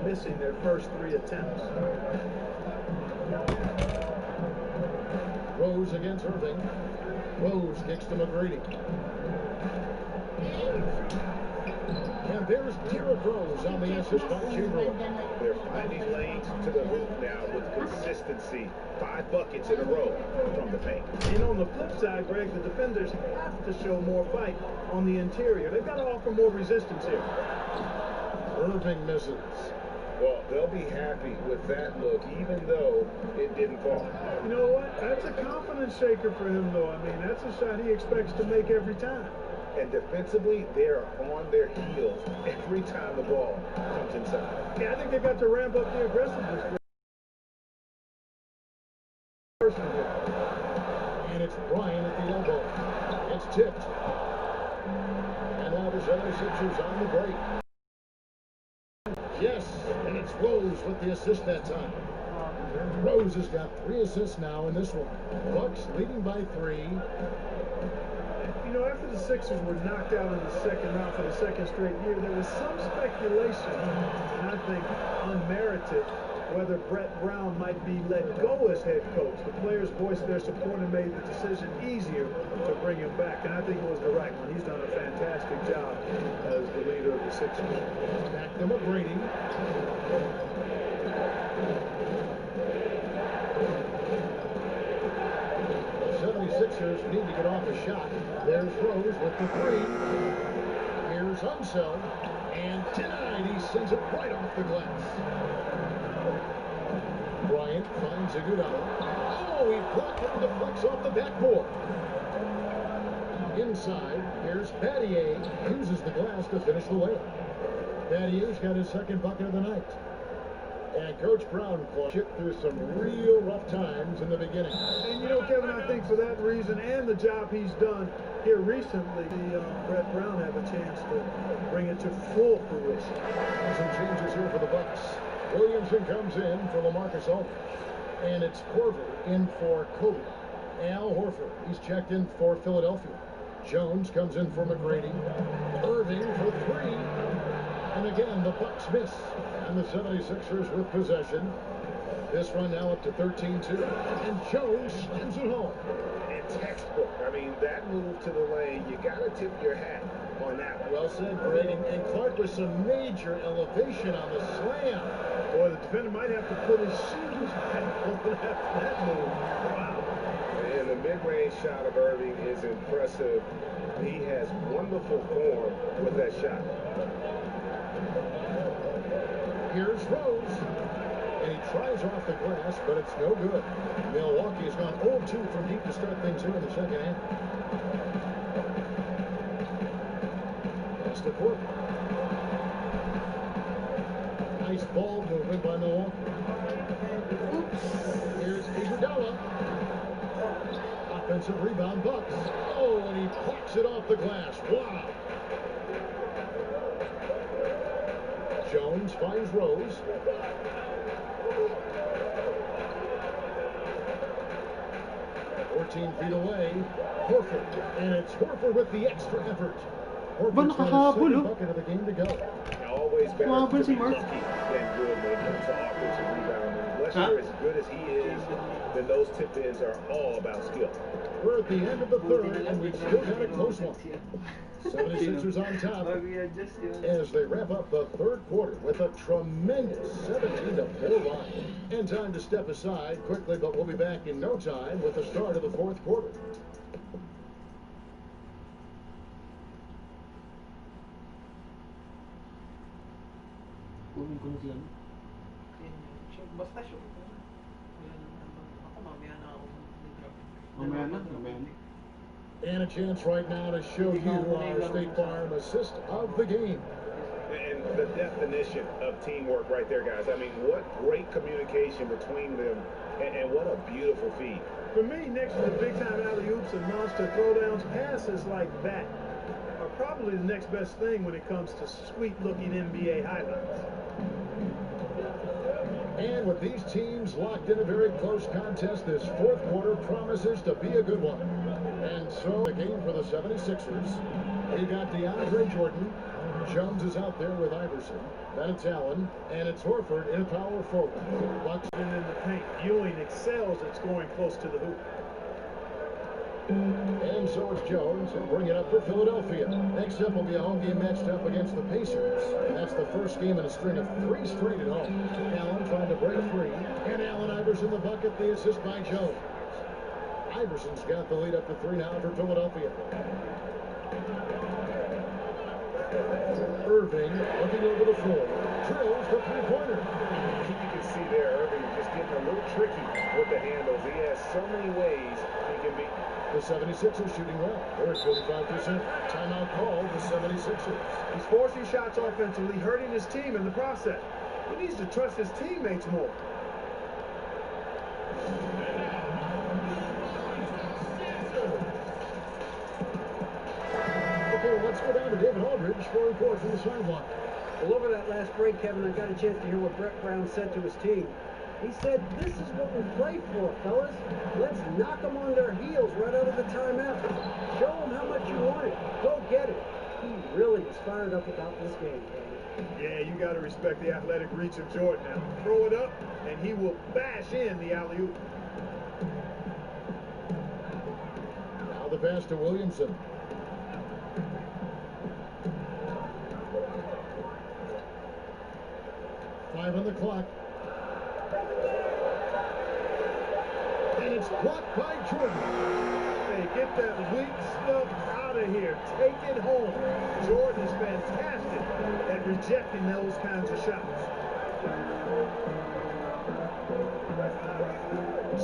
missing their first 3 attempts. Rose against Irving. Rose kicks to McGrady. And there's Derrick Rose on the assist by Chamberlain. They're finding lanes to the hoop now with consistency. 5 buckets in a row from the paint. And on the flip side, Greg, the defenders have to show more fight on the interior. They've got to offer more resistance here. Irving misses. Well, they'll be happy with that look, even though it didn't fall. You know what? That's a confidence shaker for him, though. I mean, that's a shot he expects to make every time. And defensively, they're on their heels every time the ball comes inside. Yeah, I think they've got to ramp up the aggressiveness. And it's Bryant at the elbow. It's tipped. And now the 76ers on the break. Yes, and it's Rose with the assist that time. Rose has got 3 assists now in this one. Bucks leading by 3. You know, after the Sixers were knocked out in the second round for the second straight year, there was some speculation, and I think unmerited, whether Brett Brown might be let go as head coach. The players voiced their support and made the decision easier to bring him back, and I think it was the right one. He's done a fantastic job as the leader of the Sixers. Back to McGrady. The 76ers need to get off a shot. There's Rose with the 3. Here's Unseld. And denied. He sends it right off the glass. Bryant finds Iguodala. Oh, he blocked it and deflects off the backboard. Inside, here's Battier. Uses the glass to finish the layup. Battier's got his second bucket of the night. And Coach Brown chipped through some real rough times in the beginning. And you know, Kevin, I think for that reason and the job he's done here recently, Brett Brown have a chance to bring it to full fruition. Some changes here for the Bucks. Williamson comes in for LaMarcus Aldridge. And it's Korver in for Kobe. Al Horford, he's checked in for Philadelphia. Jones comes in for McGrady. Irving for 3. And again, the Bucks miss. And the 76ers with possession. This run now up to 13-2. And Jones slams it home. And textbook. I mean, that move to the lane, you got to tip your hat on that one. Well said, Greg. And Clark with some major elevation on the slam. Boy, the defender might have to put his shoes back on after that move. Wow. And the mid-range shot of Irving is impressive. He has wonderful form with that shot. Here's Rose. And he tries off the glass, but it's no good. Milwaukee has gone 0-2 from deep to start things here in the second half. That's the court. Nice ball movement by Milwaukee. Here's Iguodala. Offensive rebound, Bucks. Oh, and he plucks it off the glass. Wow. Jones finds Rose. "14 feet away, Horford, and it's Horford with the extra effort. Horford's got his second bucket of the game to go. Always better to be lucky than good when it comes to offensive rebounding. Unless you're as good as he is, then those tip-ins are all about skill. We're at the end of the third, and we've still got a close one. 76ers on top as they wrap up the third quarter with a tremendous 17-4 line. And time to step aside quickly, but we'll be back in no time with the start of the fourth quarter. And a chance right now to show you our State Farm assist of the game. And the definition of teamwork right there, guys. I mean, what great communication between them, and what a beautiful feed. For me, next to the big-time alley-oops and monster throwdowns, passes like that are probably the next best thing when it comes to sweet-looking NBA highlights. And with these teams locked in a very close contest, this fourth quarter promises to be a good one. And so the game for the 76ers, we got DeAndre Jordan, Jones is out there with Iverson. Then it's Allen, and it's Horford in power forward. Bucks in the paint. Ewing excels at scoring close to the hoop. And so it's Jones. He'll bring it up for Philadelphia. Next up will be a home game matched up against the Pacers. And that's the first game in a string of 3 straight at home. Allen trying to break free. And Allen Iverson the bucket, the assist by Jones. Iverson's got the lead up to 3 now for Philadelphia. Irving looking over the floor. Drills the three-pointer. You can see there, Irving just getting a little tricky with the handles. He has so many ways he can be. The 76ers shooting well. They're at 45%. Timeout called the 76ers. He's forcing shots offensively, hurting his team in the process. He needs to trust his teammates more. Okay, let's go down to David Aldridge for a report from the sideline. Well, over that last break, Kevin, I got a chance to hear what Brett Brown said to his team. He said, "This is what we play for, fellas. Let's knock them on their heels right out of the timeout. Show them how much you want it. Go get it." He really is fired up about this game, Kevin. Yeah, you got to respect the athletic reach of Jordan now. Throw it up, and he will bash in the alley-oop. Now the pass to Williamson. Five on the clock. And it's blocked by Jordan. Hey, get that weak stuff out of here. Take it home. Jordan is fantastic at rejecting those kinds of shots.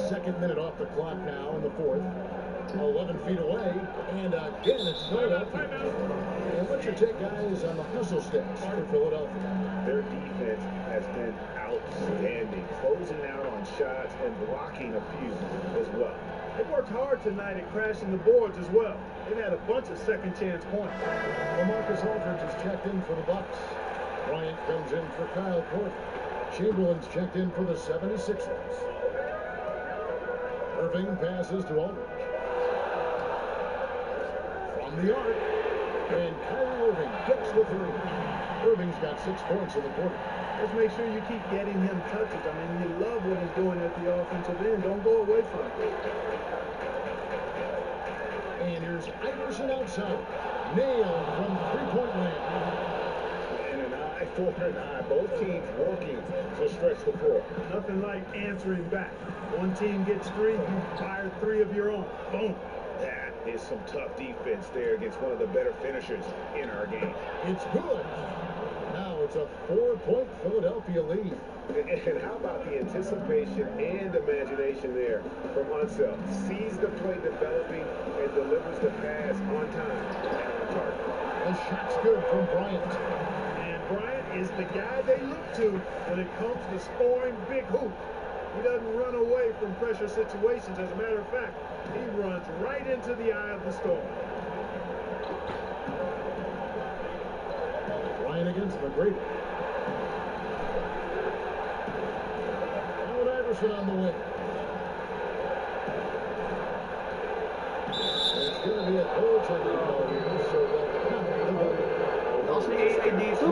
Second minute off the clock now in the fourth. 11 feet away, and again it's Philadelphia. And what's your take, guys, on the hustle stats for Philadelphia? Their defense has been outstanding, closing out on shots and blocking a few as well. They worked hard tonight at crashing the boards as well. They've had a bunch of second chance points. LaMarcus Aldridge is checked in for the Bucks. Bryant comes in for Kyle Korver. Chamberlain's checked in for the 76ers. Irving passes to Aldridge. From the arc, and Kyrie Irving gets the three. Irving's got 6 points in the quarter. Just make sure you keep getting him touches. I mean, you love what he's doing at the offensive end. Don't go away from it. And here's Iverson outside. Nailed from three-point land. And an eye for an eye. Both teams working to stretch the floor. Nothing like answering back. One team gets 3, you fire 3 of your own. Boom. That is some tough defense there against one of the better finishers in our game. It's good. Now it's a 4-point Philadelphia lead. And how about the anticipation and imagination there from Unseld? Sees the play developing and delivers the pass on time and on target. The shot's good from Bryant. And Bryant is the guy they look to when it comes to scoring big hoops. He doesn't run away from pressure situations. As a matter of fact, he runs right into the eye of the storm. Bryant against McGrady. Allen Iverson on the wing. It's going to be a third turning call here, so they'll count the vote. Lakas ni AA dito.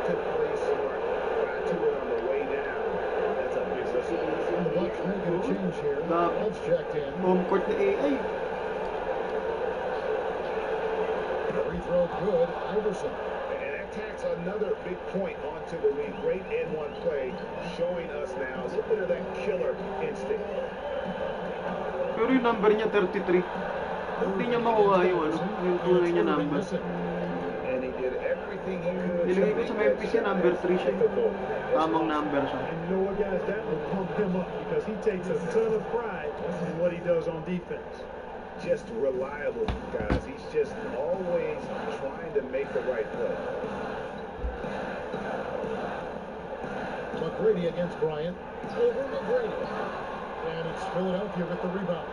To play smart. Got to it on the way down. That's a big listen. And the Bucks making a change here. Nah. Let's check in. Home court ni AA. Free throw good. Iverson. And that tacks another big point onto the lead. Great N1 play, showing us now a little bit of that killer instinct. Pero yung number niya 33. Hindi niya makuha yung tunay niya number. And he did everything he could. Nilagay ko sa Memphis niya, number 3 siya. Tamang number siya. And you know what, guys? That will pump him up because he takes a ton of pride in what he does on defense. Just reliable, guys. He's just always trying to make the right play. McGrady against Bryant. Over McGrady. And it's Philadelphia with the rebound.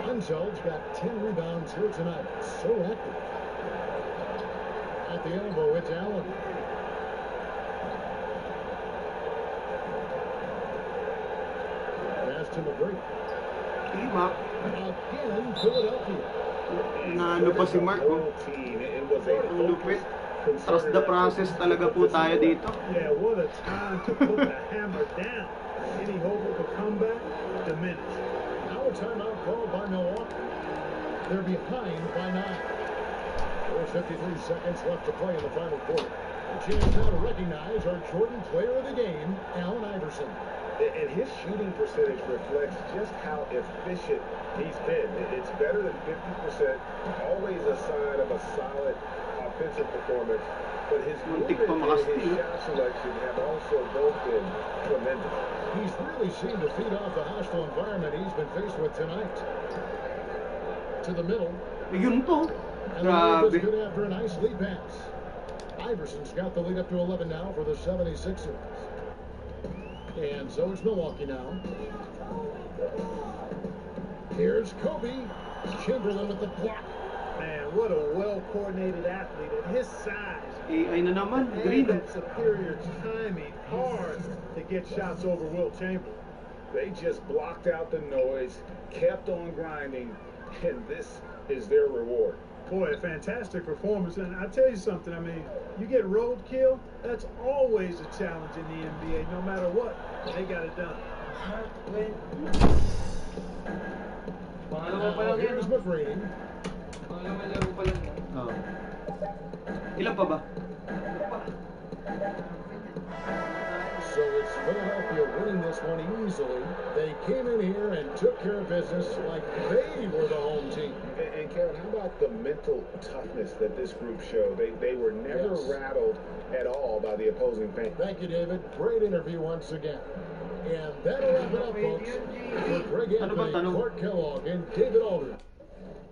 Unseld's got 10 rebounds here tonight. So active. At the elbow, it's Allen. Pass to McGrady. Timak. Again, Philadelphia. Nanalo pa si Mark, oh. Ang lupit. Trust the process talaga po tayo dito. Yeah, what a time to put the hammer down. Any hope of a comeback? Diminished. Now a timeout called by Milwaukee. They're behind by 9. There's 53 seconds left to play in the final quarter. A chance now to recognize our Jordan player of the game, Allen Iverson. And his shooting percentage reflects just how efficient he's been. It's better than 50%, always a sign of a solid offensive performance. But his movement and his shot selection have also both been tremendous. He's really seemed to feed off the hostile environment he's been faced with tonight. To the middle. Yun po. And the Loob is Grabe. good after a nice lead pass. Iverson's got the lead up to 11 now for the 76ers. And so it's Milwaukee now. Here's Kobe. Chamberlain with the block. Man, what a well-coordinated athlete at his size. AI na naman. And Green. that superior timing, hard to get shots over Will Chamberlain. They just blocked out the noise, kept on grinding, and this is their reward. Boy, a fantastic performance. And I tell you something, I mean, you get roadkill, that's always a challenge in the NBA, no matter what. They got it done. Pangalawa pa lang yan. Here's McGrady. Pangalawa laro pa lang yan. Oh. Ilan pa ba? So it's Philadelphia winning this one easily. They came in here and took care of business like they were the home team. And Kevin, how about the mental toughness that this group showed? They were never rattled at all by the opposing fans. Thank you, David. Great interview once again. And that'll wrap it up, folks. For Greg Ano ba Anthony, tanong? Clark Kellogg, and David Aldridge.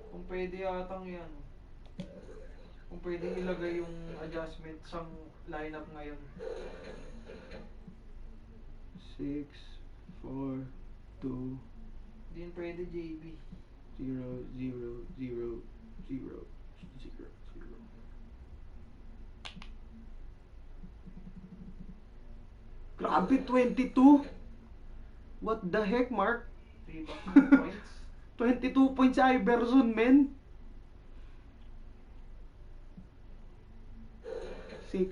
Kung pwede yatang yan. Kung pwede ilagay yung adjustment sa lineup ngayon. 6, 4, 2, Hindi yun pwede, JB. 0, 0, 0, 0, 0, 0. Grabe, 22? What the heck, Mark? 3 points. 22 points si Iverson, men. 6,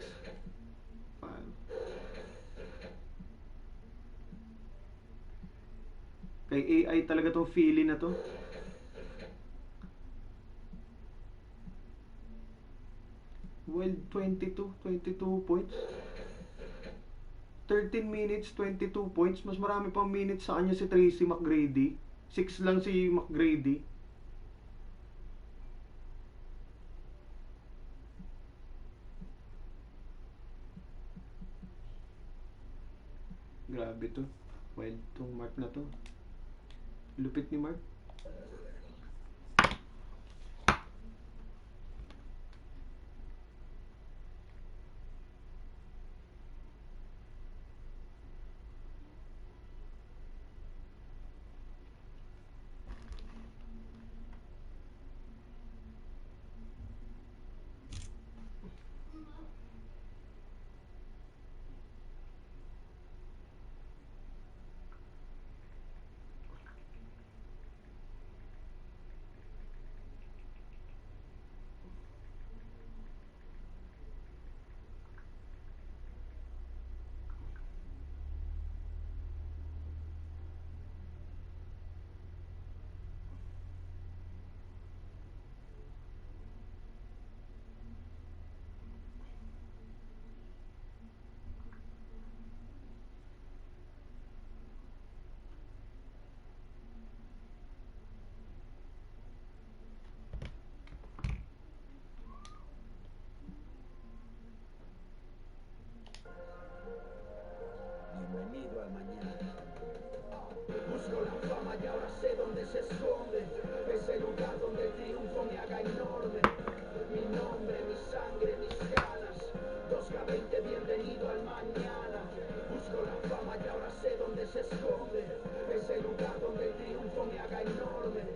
5. Kay AI talaga tong feeling na to. Well, 22 points. 13 minutes, 22 points. Mas marami pang minutes sa kanya si Tracy McGrady. 6 lang si McGrady. Grabe to. Wild tong Mark na to. Lupit ni Mark. Bienvenido al mañana. Busco la fama y ahora sé dónde se esconde. Ese lugar donde el triunfo me haga enorme. Mi nombre, mi sangre, mis ganas. 2K20, bienvenido al mañana. Busco la fama y ahora sé dónde se esconde. Ese lugar donde el triunfo me haga enorme.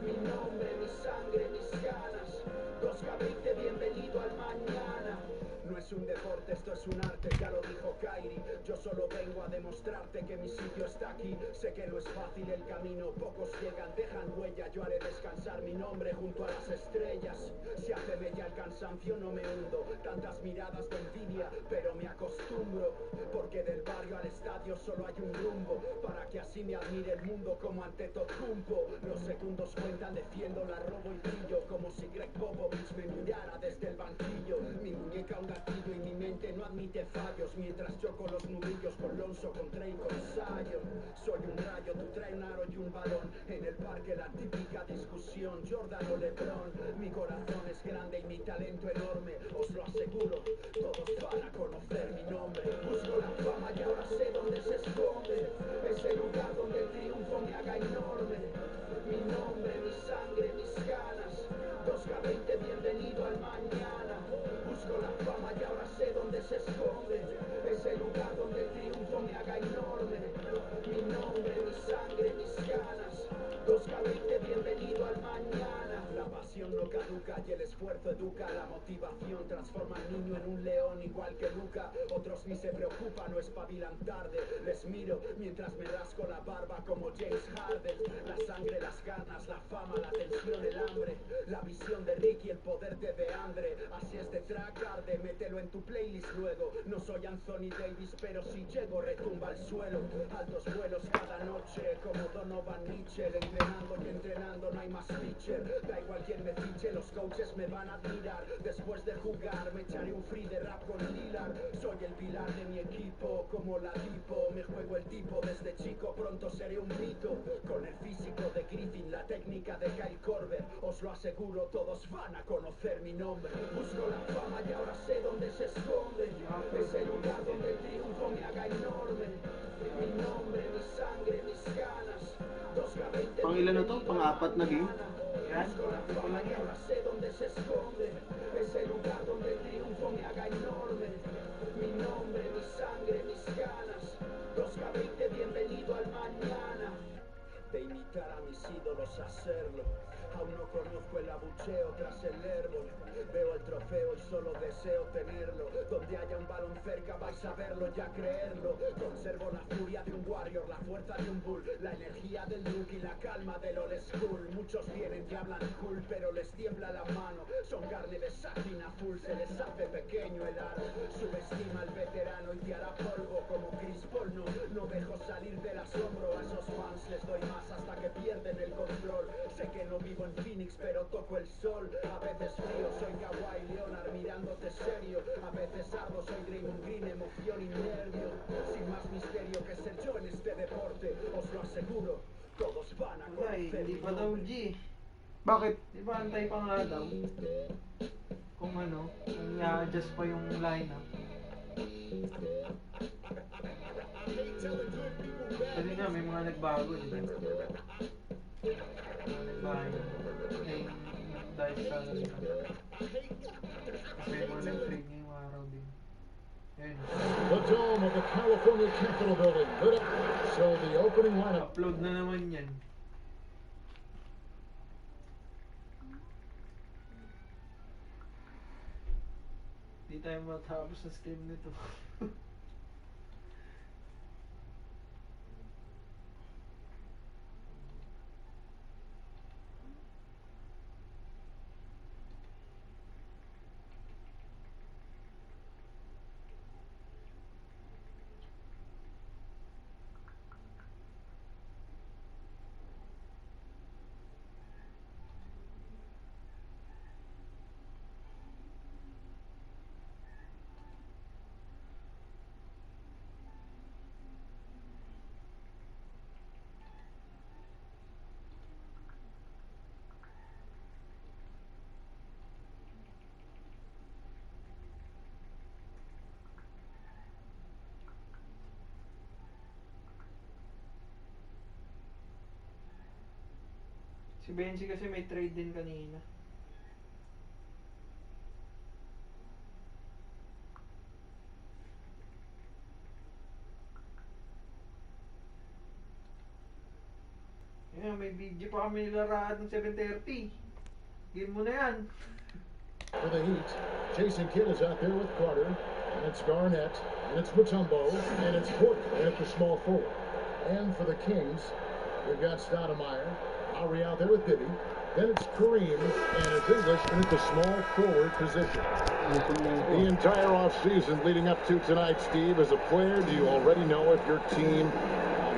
Mi nombre, mi sangre, mis ganas. 2K20, bienvenido al mañana. No es es un deporte, esto es un arte, ya lo dijo Kairi. Yo solo vengo a demostrarte que mi sitio está aquí. Sé que no es fácil el camino, pocos llegan, dejan huella. Yo haré descansar mi nombre junto a las estrellas. Si hace mella el cansancio no me hundo, tantas miradas de envidia, pero me acostumbro. Porque del barrio al estadio solo hay un rumbo, para que así me admire el mundo como ante Tocumpo. Los segundos cuentan, defiendo, la robo y brillo, como si Greg Popovich me mirara desde el banquillo. Mi muñeca un gatillo y mi mente no admite fallos, mientras choco los nudillos con Lonzo, con Trey, con Zion. Soy un rayo, tú traes un aro y un balón, en el parque la típica discusión, Jordan o LeBron. Mi corazón es grande y mi talento enorme, os lo aseguro, todos van a conocer mi nombre. Busco la fama y ahora sé dónde se esconde, ese lugar donde el triunfo me haga enorme. Mi nombre, mi sangre, mis ganas, 2K20, bienvenido al mañana. Busco la fama y ahora sé dónde se esconde, ese lugar donde el triunfo me haga enorme. Mi nombre, mi sangre, mis ganas, 2K20, bienvenido al mañana. La pasión no caduca y el esfuerzo educa, la motivación transforma al niño en un león igual que Luca. Otros ni se preocupan o espabilan tarde, les miro mientras me rasco la barba como James Harden. La sangre, las ganas, la fama, la tensión, el hambre, la visión de Ricky, el poder de DeAndre. Así es de track arde, mételo en tu playlist luego. No soy Anthony Davis, pero si llego retumba al suelo. Altos vuelos cada noche como Donovan Mitchell, entrenando y entrenando, no hay más pitcher. Da igual quien me fiche, los coaches me van a admirar. Después de jugar me echaré un free de rap con Lillard. Soy el pilar de mi equipo, como la tipo. Me juego el tipo desde chico, pronto seré un mito. Con el físico de Griffin, la técnica de Kyle Korver, os lo aseguro, todos van a conocer mi nombre. Busco la fama y ahora sé dónde se esconde, ese lugar donde el triunfo me haga enorme. Mi nombre, mi sangre, mis ganas, 2K20. Pang ilan na to? Pang-apat na game? Yan, Busco la sabi ko fama lang y yan. ahora sé dónde se esconde, ese lugar donde el triunfo me haga enorme. Mi nombre, mi sangre, mis ganas, 2K20, bienvenido al mañana. De imitar a mis ídolos, hacerlo. Aún no conozco el abucheo tras el árbol. Veo el trofeo y solo deseo tenerlo. Donde haya un balón cerca vais a verlo, ya creerlo. Conservo la furia de un warrior, la fuerza de un bull, la energía del look y la calma del old school. Muchos vienen y hablan cool, pero les tiembla la mano. Son carne de sáquina full, se les hace pequeño el aro. Subestima al veterano y te hará polvo como Chris Paul. No dejo salir del asombro a esos fans, les doy más hasta que pierden el control. Sé que no vivo en Phoenix, pero toco el sol. A veces frío, soy Kawhi Leonard mirándote serio. A veces ardo, soy Draymond Green, emoción y nervio. Sin más misterio que ser yo en este deporte, os lo aseguro, todos van a Wala eh, conocer hindi mi pa daw nombre. G. Bakit? Di ba antay pa nga daw? Kung ano, kung i-adjust pa yung lineup. Kasi nga, may mga nagbago, di ba? Mga nagbago. Ay, dahil sa salary na. Kasi may mga nag-trade ngayong araw din. Yun. The dome of the California Capitol building lit up. So the opening lineup. Upload na naman yan. Di tayo matapos sa stream nito. Si Benji kasi may trade din kanina. May video pa kami nilaraan ng 7:30. Game mo na yan. For the Heat, Jason Kidd is out there with Carter, and it's Garnett, and it's Mutombo, and it's Porter at the small forward. And for the Kings, we've got Stoudemire, Lowry out there with Bibby, then it's Kareem, and it's English in at the small forward position. The entire offseason leading up to tonight, Steve, as a player, do you already know if your team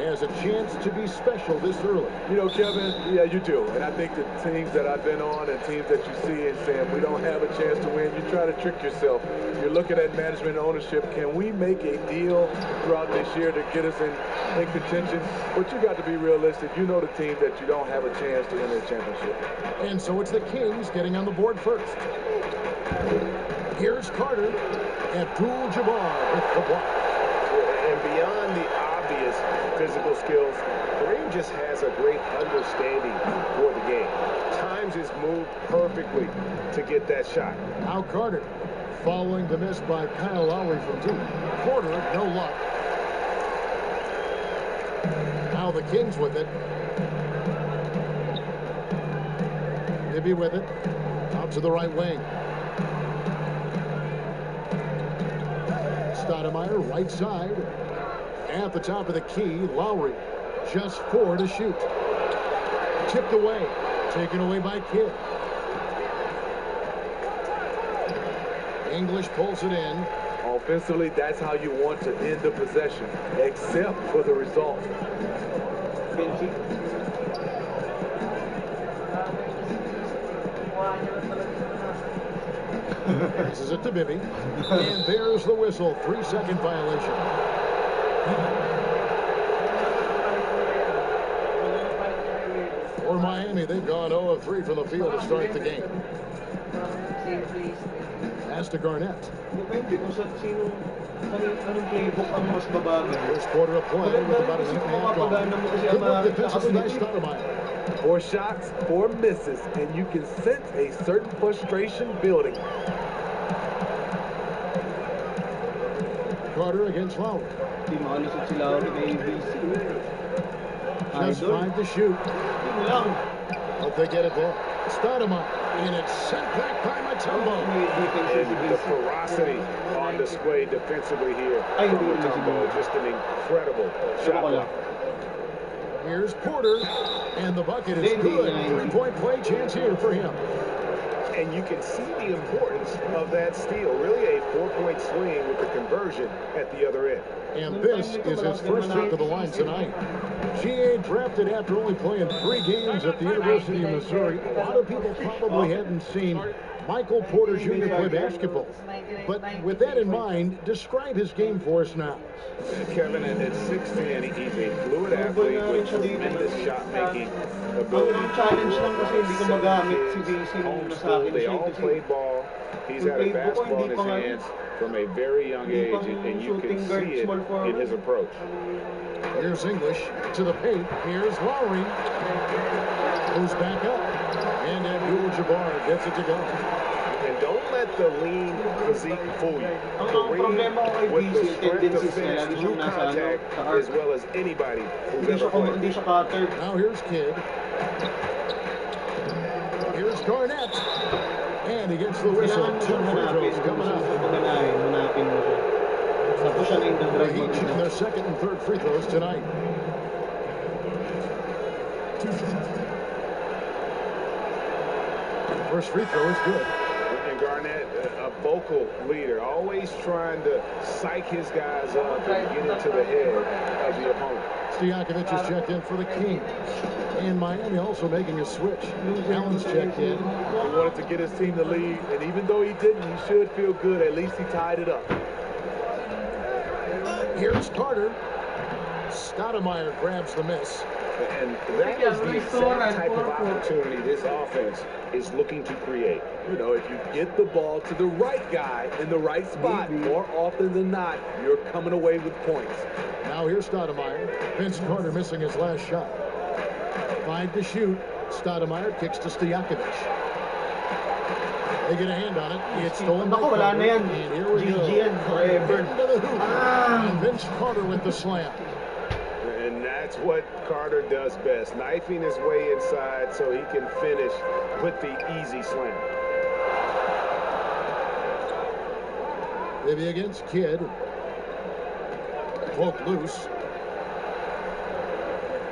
has a chance to be special this early? You know, Kevin, yeah, you do. And I think the teams that I've been on and teams that you see and saying we don't have a chance to win, you try to trick yourself. You're looking at management and ownership. Can we make a deal throughout this year to get us in contention? But you got to be realistic. You know the team that you don't have a chance to win the championship. And so it's the Kings getting on the board first. Here's Carter. Abdul-Jabbar with the block. And beyond the obvious physical skills, Kareem just has a great understanding for the game. Times his move perfectly to get that shot. Now Carter following the miss by Kyle Lowry from deep. Porter, no luck. Now the Kings with it. Bibby with it. Out to the right wing. Stoudemire, right side. At the top of the key, Lowry. Just 4 to shoot. Tipped away. Taken away by Kidd. English pulls it in. Offensively, that's how you want to end the possession, except for the result. Passes it to Bibby. And there's the whistle. 3-second violation. For Miami, they've gone 0 of 3 from the field to start the game. Pass to Garnett. Depende kung sa sino, anong playbook ang mas babago. First quarter of play with about a minute and a half gone. Good look defensively by Stoudemire. 4 shots, 4 misses, and you can sense a certain frustration building. Carter against Lowry. Di makalusot si Lowry kay BC. Just 5 to shoot. Yun lang. Hope they get it there. Stoudemire, and it's sent back by Mutombo. And the ferocity on display defensively here from Mutombo. Just an incredible shot block. Here's Porter, and the bucket is good. 3-point play chance here for him. And you can see the importance of that steal. Really a 4-point swing with the conversion at the other end. And this is his first trip to the line tonight. GA drafted after only playing 3 games at the University of Missouri. A lot of people probably hadn't seen Michael Porter Jr. play basketball. But with that in mind, describe his game for us now. Kevin, at 6'10", he's a fluid athlete with tremendous shot-making ability. Ang challenge lang kasi hindi ko magamit si BC nung nasa akin They siya all kasi play ball. He's had a basketball in his hands from a very young age, and you can see it in his approach. Here's English to the paint. Here's Lowry. Who's back up. And Abdul-Jabbar gets it to go. And don't let the lean physique fool you. Ang problema ko kay With BC, the strength to tendencies niya, finish lagi through siyang nasa contact sa arc. as well as anybody who's Hindi ever played. Hindi siya cutter. Now here's Kidd. Here's Garnett. And he gets the whistle. Kailangan mo 2 siyang free hanapin. throws Kung coming gusto up. mo hanapin mo siya. Tapos siya na yung The drive Heat shooting their second and third free throws tonight. First free throw is good. And Garnett, a vocal leader, always trying to psych his guys up and get into the head of the opponent. Stojakovic is checked in for the Kings. And Miami also making a switch. Allen's checked in. He wanted to get his team to lead, and even though he didn't, he should feel good. At least he tied it up. Here's Carter. Stoudemire grabs the miss. And that is the exact type of opportunity this offense is looking to create. You know, if you get the ball to the right guy in the right spot, more often than not, you're coming away with points. Now here's Stoudemire. Vince Carter missing his last shot. 5 to shoot. Stoudemire kicks to Stojakovic. They get a hand on it. It's stolen by Naku, wala Carter. na yan. And here we go. GG yan, forever. Into the hoop. And Vince Carter with the slam. And that's what Carter does best, knifing his way inside so he can finish with the easy slam. Bibby against Kidd. Poked loose.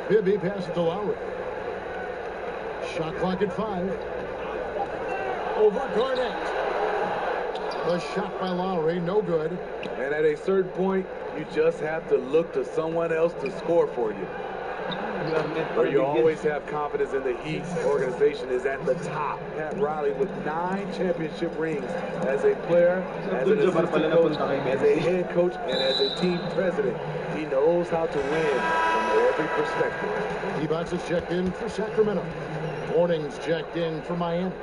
Bibby passes to Lowry. Shot clock at 5. Over Garnett. The shot by Lowry, no good. And at a certain point, you just have to look to someone else to score for you. Or you always have confidence in the Heat organization is at the top. Pat Riley with 9 championship rings as a player, as an assistant coach, as a head coach, and as a team president. He knows how to win from every perspective. D-Box is checked in for Sacramento. Morning's checked in for Miami.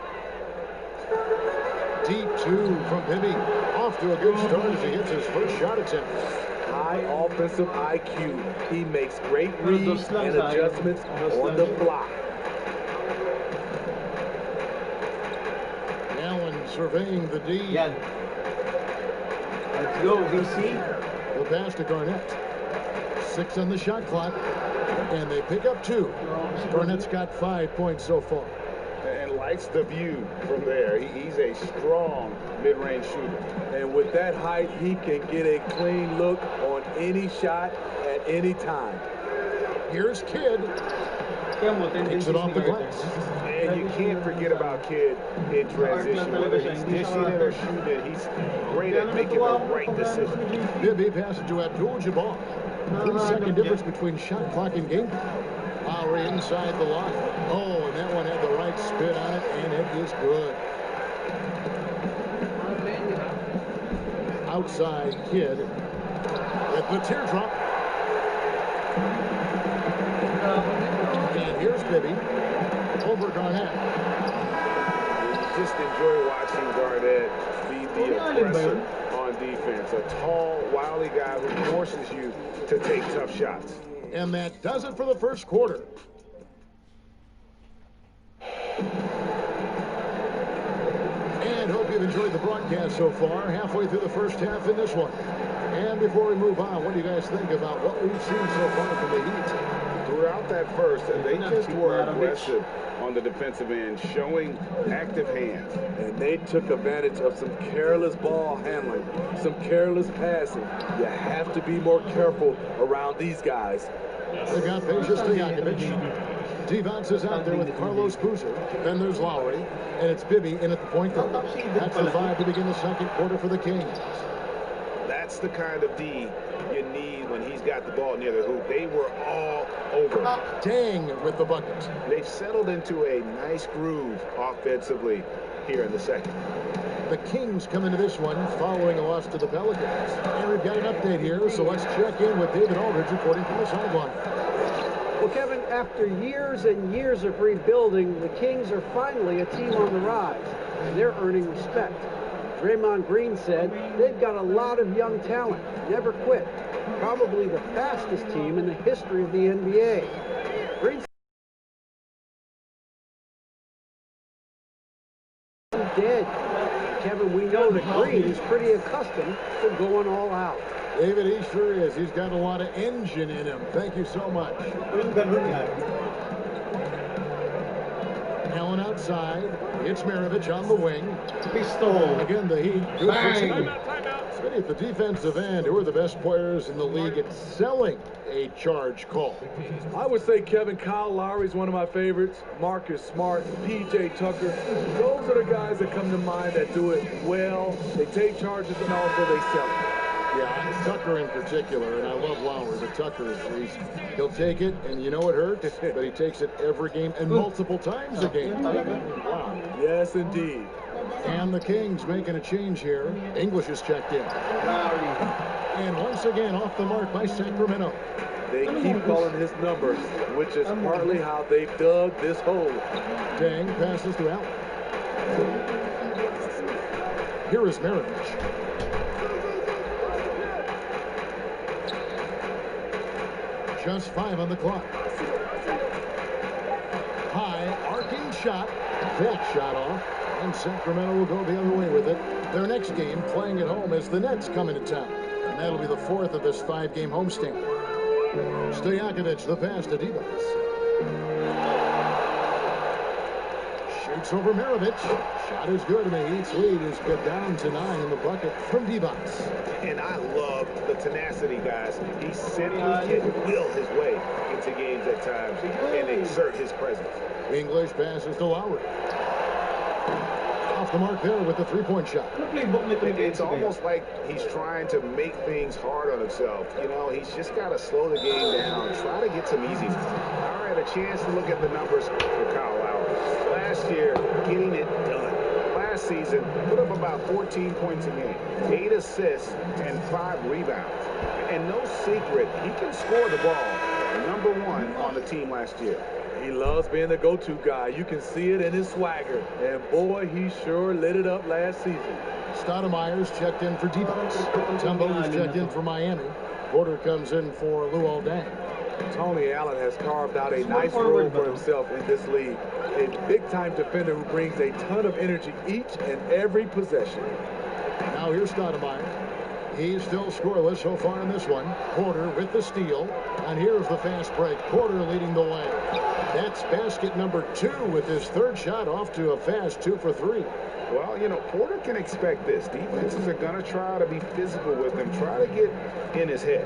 Deep 2 from Bibby. Off to a good start as he hits his first shot attempt. High offensive IQ. He makes great reads and adjustments on the fly. Allen surveying the D. Yan. Let's go, VC. The pass to Garnett. 6 on the shot clock. And they pick up 2. Garnett's got 5 points so far. And likes the view from there. He's a strong mid-range shooter. And with that height, he can get a clean look on any shot at any time. Here's Kidd. Takes it off the glass. And you can't forget about Kidd in transition. Whether he's dishing it or shooting it, he's great at making the right decision. Bibby passes to Abdul-Jabbar. 3-second difference between shot clock and game clock. Lowry inside the line. Oh, and that one had the right spin on it, and it is good. Outside Kidd with the teardrop. And here's Bibby over Garnett. Just enjoy watching Garnett be the aggressor on defense. A tall, wily guy who forces you to take tough shots. And that does it for the first quarter. And hope you've enjoyed the broadcast so far. Halfway through the first half in this one. And before we move on, what do you guys think about what we've seen so far from the Heat? Throughout that first, they just were aggressive on the defensive end, showing active hands. And they took advantage of some careless ball handling, some careless passing. You have to be more careful around these guys. They got Peja Stojakovic. Devon's is out there with Carlos Boozer. Then there's Lowry. And it's Bibby in at the point guard. That's the 5 to begin the second quarter for the Kings. That's the kind of D you need when he's got the ball near the hoop. They were all over. Dang with the bucket. They've settled into a nice groove offensively here in the second. The Kings come into this one following a loss to the Pelicans. And we've got an update here, so let's check in with David Aldridge reporting from the sideline. Well, Kevin, after years and years of rebuilding, the Kings are finally a team on the rise, and they're earning respect. Draymond Green said they've got a lot of young talent, never quit. Probably the fastest team in the history of the NBA. Green dead. Kevin, we know that Green is pretty accustomed to going all out. David, he sure is. He's got a lot of engine in him. Thank you so much. Allen outside. It's Maravich on the wing. Pistol. Again, the Heat. Good Bang. City at the defensive end, who are the best players in the league at selling a charge call. I would say Kevin, Kyle Lowry is one of my favorites. Marcus Smart, P.J. Tucker. Those are the guys that come to mind that do it well. They take charges and also they sell it. Yeah, Tucker in particular, and I love Lowry, but Tucker, he'll take it, and you know it hurts, but he takes it every game and multiple times a game. Wow. Yes, indeed. And the Kings making a change here. English is checked in. And once again, off the mark by Sacramento. They keep calling his numbers, which is partly how they dug this hole. Dang passes to Allen. Here is Maravich. Just 5 on the clock. High, arcing shot. That shot off. And Sacramento will go the other way with it. Their next game, playing at home, as the Nets come into town. And that'll be the 4th of this 5-game homestand. Stojakovic, the pass to Divas. Fakes over Maravich. Shot is good, and the Heat's lead is cut down to 9 in the bucket from D-Box. And I love the tenacity, guys. He simply can will his way into games at times and exert his presence. English passes to Lowry. Off the mark there with the three-point shot. It's almost like he's trying to make things hard on himself. You know, he's just got to slow the game down, try to get some easy. All right, a chance to look at the numbers for Kyle Lowry. Last year, getting it done. Last season, put up about 14 points a game, 8 assists, and 5 rebounds. And no secret, he can score the ball. #1 on the team last year. He loves being the go-to guy. You can see it in his swagger. And boy, he sure lit it up last season. Stoudemire's checked in for D-Box. Tumbo is checked in for Miami. Porter comes in for Ligang. Tony Allen has carved out a nice role for himself in this league. A big-time defender who brings a ton of energy each and every possession. Now here's Stoudemire. He's still scoreless so far in this one. Porter with the steal. And here's the fast break. Porter leading the way. That's basket number 2 with his third shot off to a fast 2 for 3. Well, you know, Porter can expect this. Defenses are going to try to be physical with him, try to get in his head.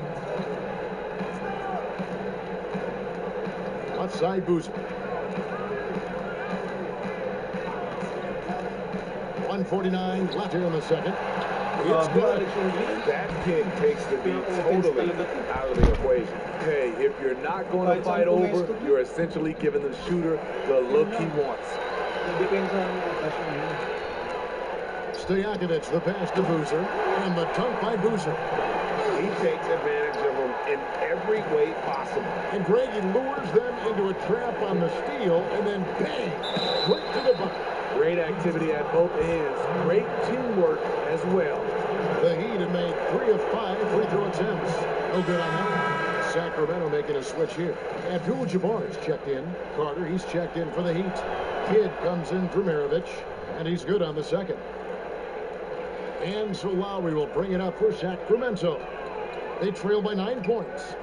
Outside Boozer. 1:49 left here in the second. It's good. That pick takes the beat totally out of the equation. Hey, if you're not going to fight over, you're essentially giving the shooter the look he wants. Stojakovic, the pass to Boozer, and the dunk by Boozer. He takes advantage of him in every way possible. And Grady lures them into a trap on the steal, and then bang, right to the bucket. Great activity at both ends. Great teamwork as well. The Heat have made 3 of 5 free throw attempts. No good on that. Sacramento making a switch here. Abdul-Jabbar is checked in. Carter, he's checked in for the Heat. Kidd comes in for Maravich, and he's good on the second. And so Lowry will bring it up for Sacramento. They trail by 9 points.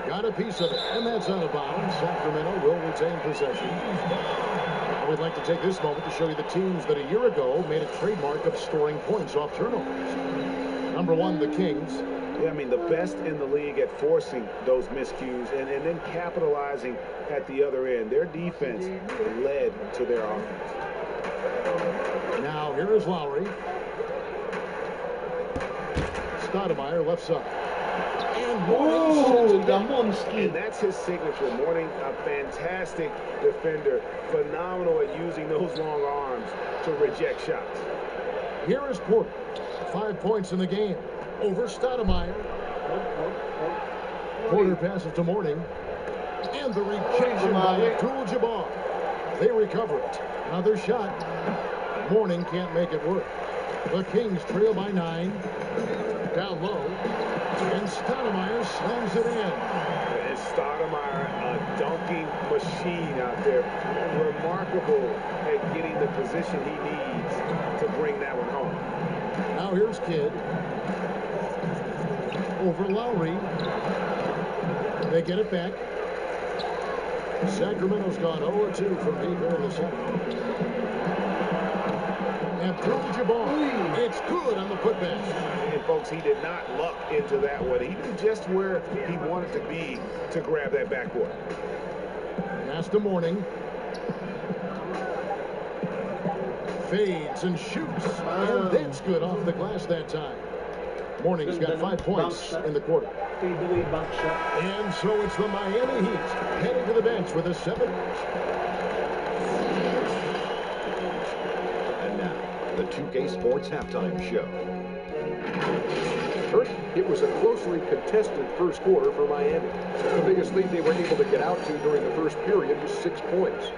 Got a piece of it, and that's out of bounds. Sacramento will retain possession. We'd like to take this moment to show you the teams that a year ago made a trademark of scoring points off turnovers. #1, the Kings. Yeah, I mean, the best in the league at forcing those miscues and then capitalizing at the other end. Their defense led to their offense. Now, here is Lowry. Stoudemire left side. And And that's his signature. Mourning, a fantastic defender. Phenomenal at using those long arms to reject shots. Here is Porter. 5 points in the game. Over Stoudemire. Porter passes to Mourning. And the rejection by Abdul-Jabbar. They recover it. Another shot. Mourning can't make it work. The Kings trail by 9. Down low. And Stoudemire slams it in. And Stoudemire, a dunking machine out there. Remarkable at getting the position he needs to bring that one home. Now here's Kidd. Over Lowry. They get it back. Sacramento's gone 0-2 from deep here in the second. Abdul-Jabbar. It's good on the putback. And folks, he did not luck into that one. He knew just where he wanted to be to grab that backboard. Pass to Mourning. Fades and shoots. And that's good off the glass that time. Mourning's got 5 points in the quarter. And so it's the Miami Heat heading to the bench with a 7. And now, the 2K Sports Halftime Show. Kurt, it was a closely contested first quarter for Miami. The biggest lead they were able to get out to during the first period was 6 points.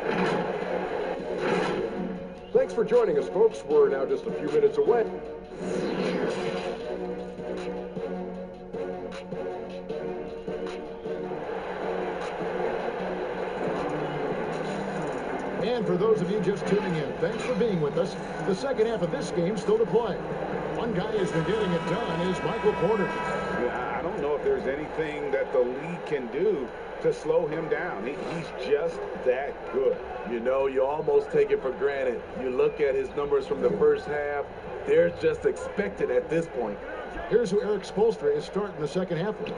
Thanks for joining us, folks. We're now just a few minutes away. And for those of you just tuning in, thanks for being with us. The second half of this game still to play. One guy who's been getting it done is Michael Porter. I don't know if there's anything that the league can do to slow him down. He's just that good. You know, you almost take it for granted. You look at his numbers from the first half, they're just expected at this point. Here's who Eric Spoelstra is starting the second half with.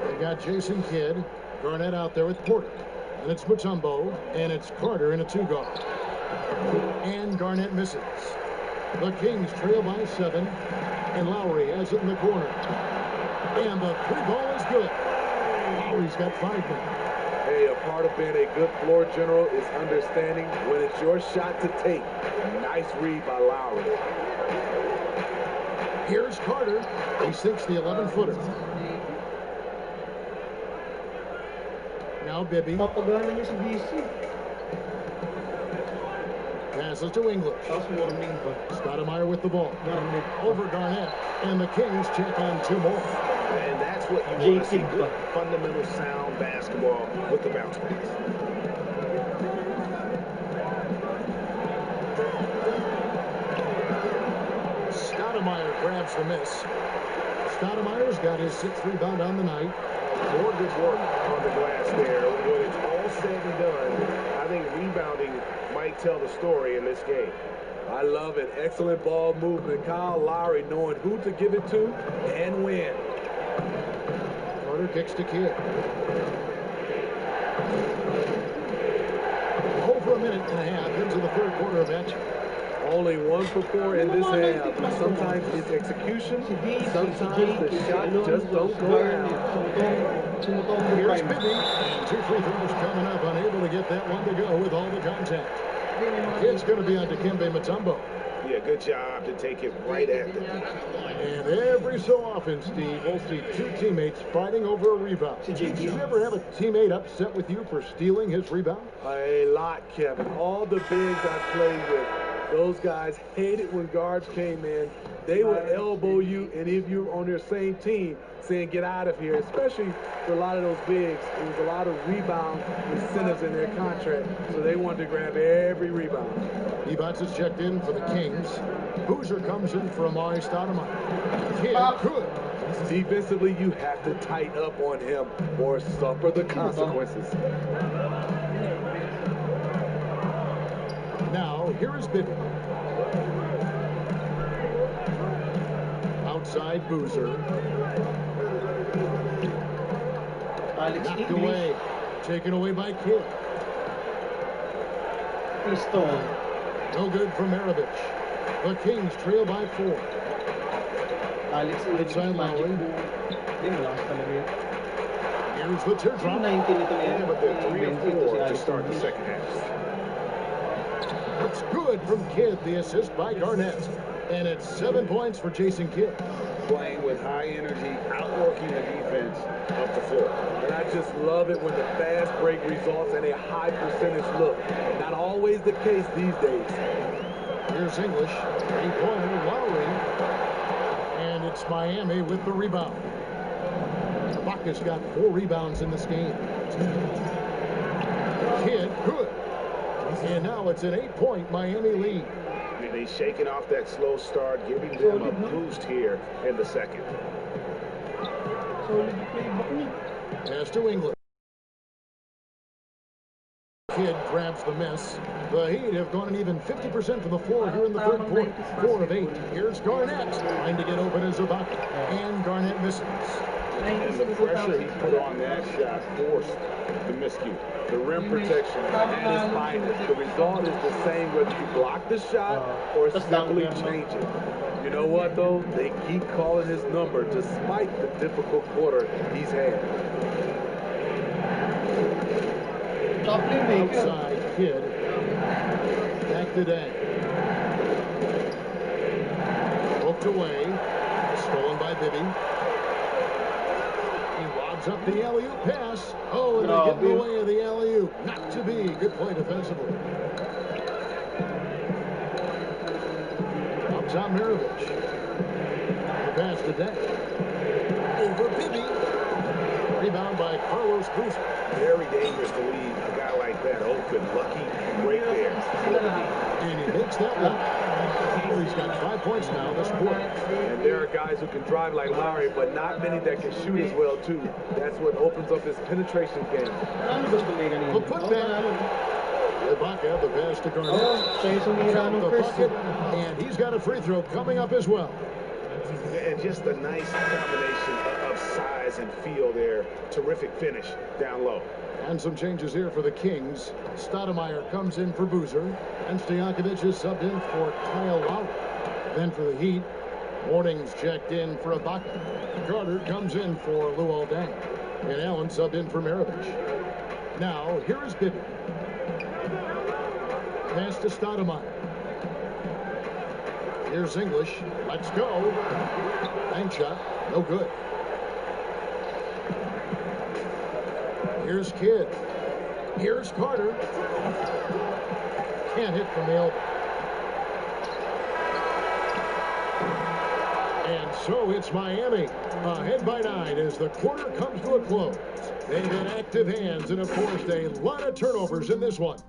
They got Jason Kidd, Garnett out there with Porter. And it's Mutombo, and it's Carter in a 2-guard. And Garnett misses. The Kings trail by 7, and Lowry has it in the corner. And the 3-ball is good. Lowry's got 5 now. Hey, a part of being a good floor general is understanding when it's your shot to take. Nice read by Lowry. Here's Carter. He sinks the 11-footer. Now Bibby. Papagana niya si BC. Passes to English. Tapos morning pa. Stoudemire with the ball. Morning. Over Garnett. And the Kings check on 2 more. And that's what you want to see. Good, fundamental, sound basketball with the bounce pass. Stoudemire grabs the miss. Stoudemire's got his 6th rebound on the night. More good work on the glass there. When it's all said and done, I think rebounding might tell the story in this game. I love it. Excellent ball movement. Kyle Lowry knowing who to give it to and when. Carter kicks to Kidd. Over a minute and a half into the 3rd quarter of action. Only 1 for 4 in this half. Sometimes it's execution. Sometimes the shot just don't go down. Here's Bibby. 2 free throws coming up. Unable to get that one to go with all the contact. It's going to be on Dikembe Mutombo. Yeah, good job to take it right at them. And every so often, Steve, we'll see 2 teammates fighting over a rebound. Did you ever have a teammate upset with you for stealing his rebound? A lot, Kevin. All the bigs I played with, those guys hated when guards came in. They would elbow you, and if you're on their same team, saying get out of here, especially for a lot of those bigs. There was a lot of rebound incentives in their contract, so they wanted to grab every rebound. Ebats is checked in for the Kings. Boozer comes in for Amari Stoudemire. Kidd, good. Defensively, you have to tighten up on him or suffer the consequences. Now, here is Bibby. Outside Boozer. Knocked away. Taken away by Kidd. Pistol. No good from Maravich. The Kings trail by 4. Alex Inside Lowry. Hindi, malakas talaga yun. Here's the teardrop. 19 ito Yeah, but they're 3 and 4 to start the second half. It's good from Kidd. The assist by Garnett. And it's 7 points for Jason Kidd. Playing with high energy, outworking the defense up the floor. And I just love it when the fast break results in a high percentage look. Not always the case these days. Here's English. 3-pointer, Lowry. And it's Miami with the rebound. Buckus got 4 rebounds in this game. Kidd, good. And now it's an 8-point Miami lead. And he's shaking off that slow start, giving them a boost here in the second. Solid playbook niya. Pass to English. Kidd grabs the miss. The Heat have gone an even 50% from the floor here in the 3rd quarter. 4 of 8. Here's Garnett trying to get open as Ibaka. And Garnett misses. And the pressure he put on that shot forced the miscue. The rim protection at its finest. The result is the same whether you block the shot or simply change it. You know what, though? They keep calling his number despite the difficult quarter he's had. Outside Kidd. Back to Day. Poked away. Stolen by Bibby. He lobs up the alley-oop pass. Oh, and they get in the way of the alley-oop. Not to be. Good play defensively. Up top Maravich. The pass to Day. Over Bibby. Rebound by Carlos Boozer. Very dangerous to leave a guy like that open. Lucky right there. And he makes that one. He's got 5 points now this quarter. And there are guys who can drive like Lowry, but not many that can shoot as well, too. That's what opens up his penetration game. The putback. Ibaka, the pass to Garnett. Count the bucket, and he's got a free throw coming up as well. And just a nice combination of size and feel there. Terrific finish down low. And some changes here for the Kings. Stoudemire comes in for Boozer, and Stojakovic is subbed in for Kyle Lowry. Then for the Heat, Morning's checked in for Ibaka. Carter comes in for Luol Deng, and Allen subbed in for Maravich. Now, here is Bibby. Pass to Stoudemire. Here's English. Let's go. Bank shot. No good. Here's Kidd. Here's Carter. Can't hit from the elbow. And so it's Miami. Ahead by 9 as the quarter comes to a close. They've got active hands and have forced a lot of turnovers in this one.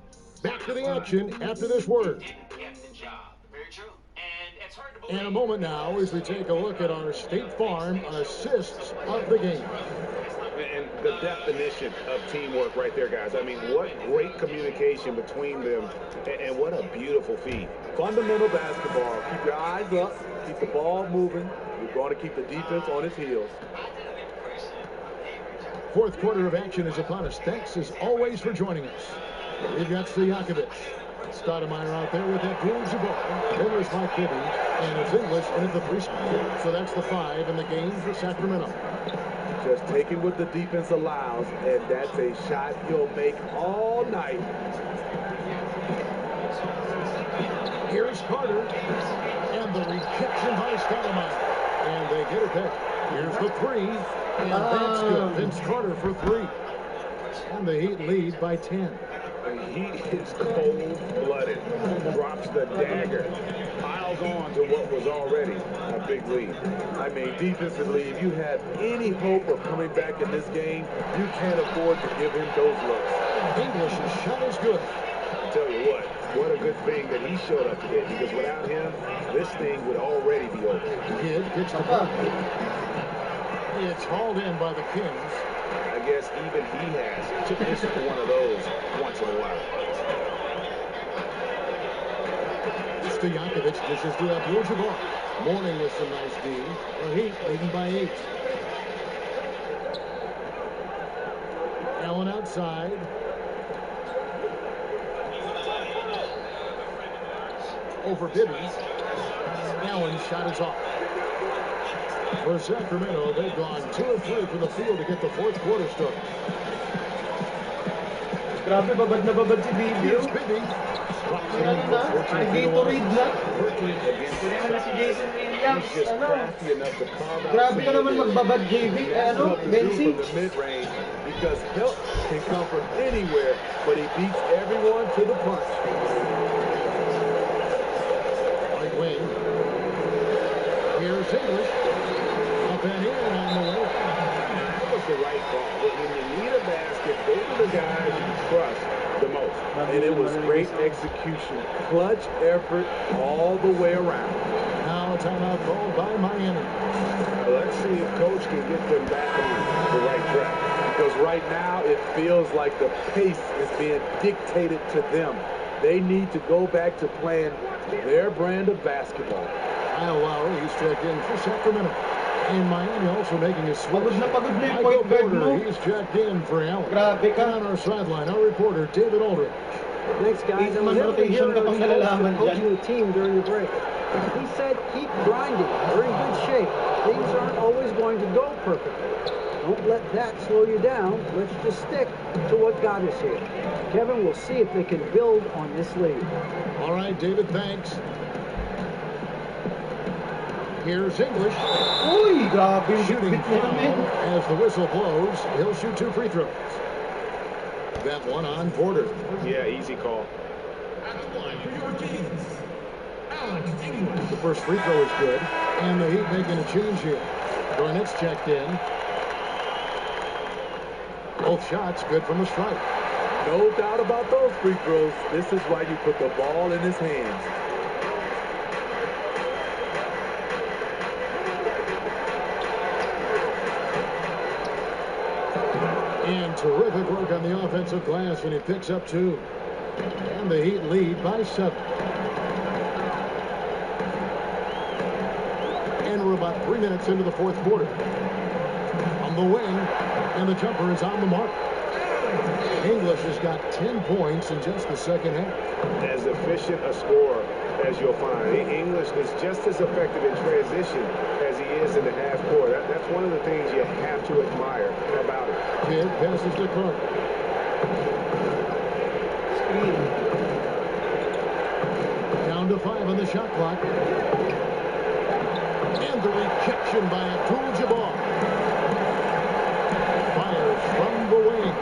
Back to the action after this word. And a moment now as we take a look at our State Farm assists of the game. And the definition of teamwork right there, guys. I mean, what great communication between them, and what a beautiful feed. Fundamental basketball. Keep your eyes up. Keep the ball moving. You're going to keep the defense on its heels. Fourth quarter of action is upon us. Thanks as always for joining us. We've got Stojakovic. Stoudemire out there with that dual ball. Then there's Mike Bibby, and it's English in at the 3 spot. So that's the 5 in the game for Sacramento. Just taking what the defense allows, and that's a shot he'll make all night. Here's Carter, and the rejection by Stoudemire. And they get it there. Here's the 3, and that's good. Vince Carter for 3. And the Heat lead by 10. He is cold-blooded, drops the dagger, piles on to what was already a big lead. I mean, defensively, if you have any hope of coming back in this game, you can't afford to give him those looks. English's shot is good. I'll tell you what a good thing that he showed up today, because without him, this thing would already be over. Kidd gets the ball. It's hauled in by the Kings. I guess even he has to miss one of those once in a while. Stojakovic dishes to Abdul-Jabbar. Morning with some nice D. The Heat leading by 8. Allen outside. Over Bibby. Allen's shot is off. For Sacramento, they've gone 2 of 3 from the field to get the fourth quarter started. Grabe, babad na babad si Bibi. Here's Bibby. Drops it in for 14 feet away. Pwede na si Jason Williams. He's just crafty enough to carve out. Grabe ka naman magbabad, JB. Benzi. From the mid-range, because help can come from anywhere, but he beats everyone to the punch. Right wing. Here's English. Up and in on the way. That was the right call. When you need a basket, those are the guys you trust the most. And it was great execution. Clutch effort all the way around. Now a timeout called by Miami. Let's see if Coach can get them back on the right track. Because right now it feels like the pace is being dictated to them. They need to go back to playing their brand of basketball. Kyle Lowry, he's checked in for Sacramento. And Miami also making a switch. Pagod na yung Michael point guard mo. Porter, he's checked in for Allen. Grabe ka. On our sideline, our reporter, David Aldridge. Thanks, guys. Eight-man rotation ka pang nalalaman dyan. Coaching the team during the break. He said, keep grinding. They're in good shape. Things aren't always going to go perfectly. Don't let that slow you down. Let's just stick to what got us here. Kevin, we'll see if they can build on this lead. All right, David, thanks. Here's English. Uy, grabe. Shooting Bit na namin. as the whistle blows. He'll shoot 2 free throws. That one on Porter. Yeah, easy call. The first free throw is good. And the Heat making a change here. Garnett's checked in. Both shots good from the stripe. No doubt about those free throws. This is why you put the ball in his hands. And terrific work on the offensive glass, and he picks up 2. And the Heat lead by 7. And we're about 3 minutes into the fourth quarter. On the wing, and the jumper is on the mark. English has got 10 points in just the second half. As efficient a scorer as you'll find. English is just as effective in transition as he is in the half court. That's one of the things you have to admire about it. Kidd passes to Carter. Screen. Down to 5 on the shot clock. And the rejection by Abdul-Jabbar. Fires from the wing.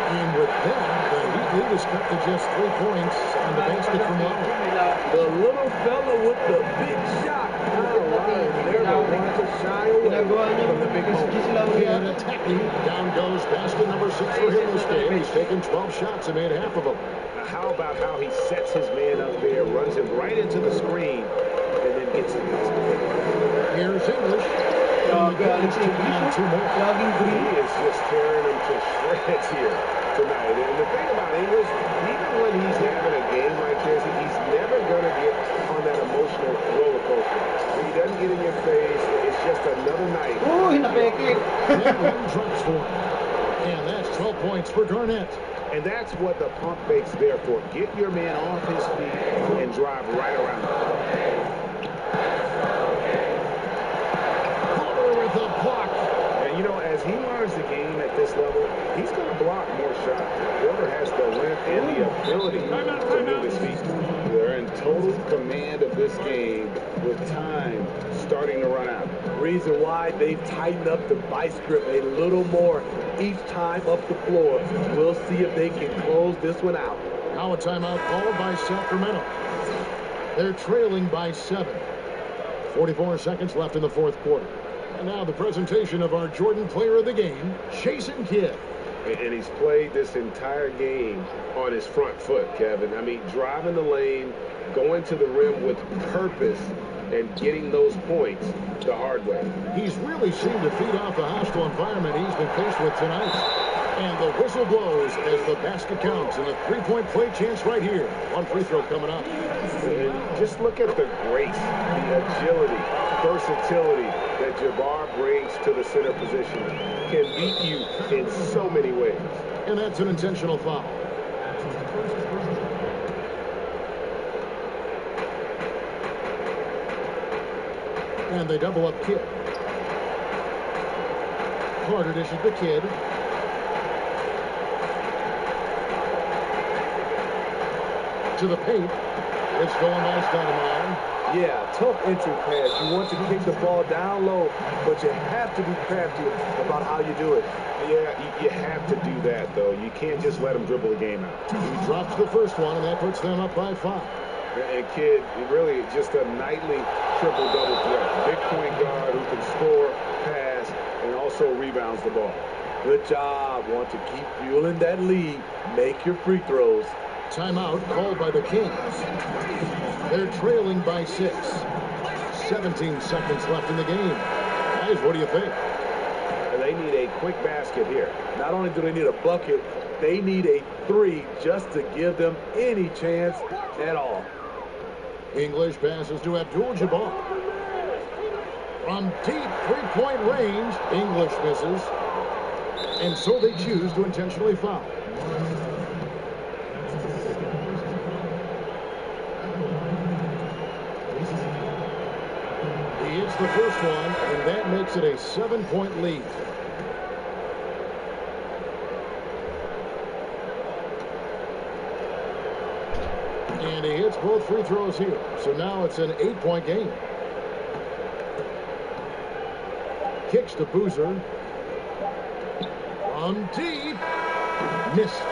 And with that, the Heat lead is cut to just 3 points on the basket from Lowry. The little fella with the big shot. They're the one to shy away from the big moment. And attacking. Down goes basket number 6 for him this game. He's taken 12 shots and made half of them. Now, how about how he sets his man up there, runs him right into the screen, and then gets the basket. Here's English. And the Giants taking on 2 more. He is just tearing them to shreds here tonight. And the thing about English, even when he's having a game like this, he's never going to get on that emotional roller coaster. He doesn't get in your face. It's just another night. Oh, hinapeke. And one drops for him. And that's 12 points for Garnett. And that's what the pump fake's there for. Get your man off his feet and drive right around him. With a block. And, you know, as he learns the game at this level, he's going to block more shots. Porter has the length and the ability to move his feet. They're in total command of this game with time starting to run out. Reason why they've tightened up the vice grip a little more each time up the floor. We'll see if they can close this one out. Now a timeout called by Sacramento. They're trailing by 7. 44 seconds left in the fourth quarter. And now the presentation of our Jordan Player of the Game, Jason Kidd. And he's played this entire game on his front foot, Kevin. I mean, driving the lane, going to the rim with purpose, and getting those points the hard way. He's really seemed to feed off the hostile environment he's been faced with tonight. And the whistle blows as the basket counts, and a 3-point play chance right here. One free throw coming up. And just look at the grace, the agility, versatility that Jabbar brings to the center position. Can beat you in so many ways. And that's an intentional foul. And they double up Kidd. Carter dishes the Kidd. To the paint. It's going by Stoudemire. Yeah, tough entry pass. You want to kick the ball down low, but you have to be crafty about how you do it. Yeah, you have to do that, though. You can't just let him dribble the game out. He drops the first one, and that puts them up by 5. And Kidd, really just a nightly triple-double threat. Big point guard who can score, pass, and also rebounds the ball. Good job. Want to keep fueling that lead. Make your free throws. Timeout called by the Kings. They're trailing by 6. 17 seconds left in the game. Guys, what do you think? They need a quick basket here. Not only do they need a bucket, they need a 3 just to give them any chance at all. English passes to Abdul-Jabbar. From deep three-point range, English misses. And so they choose to intentionally foul. He hits the first one, and that makes it a 7-point lead. And he hits both free throws here. So now it's an 8-point game. Kicks to Boozer. From deep. Missed.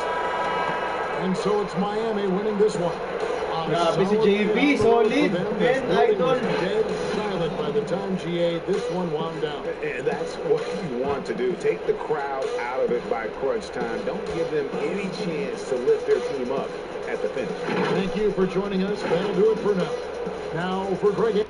And so it's Miami winning this one. A Grabe si JB, solid. Man, idol. Dead silent by the time GA this one wound down. And that's what you want to do. Take the crowd out of it by crunch time. Don't give them any chance to lift their team up at the finish. Thank you for joining us. That'll do it for now. Now for Greg.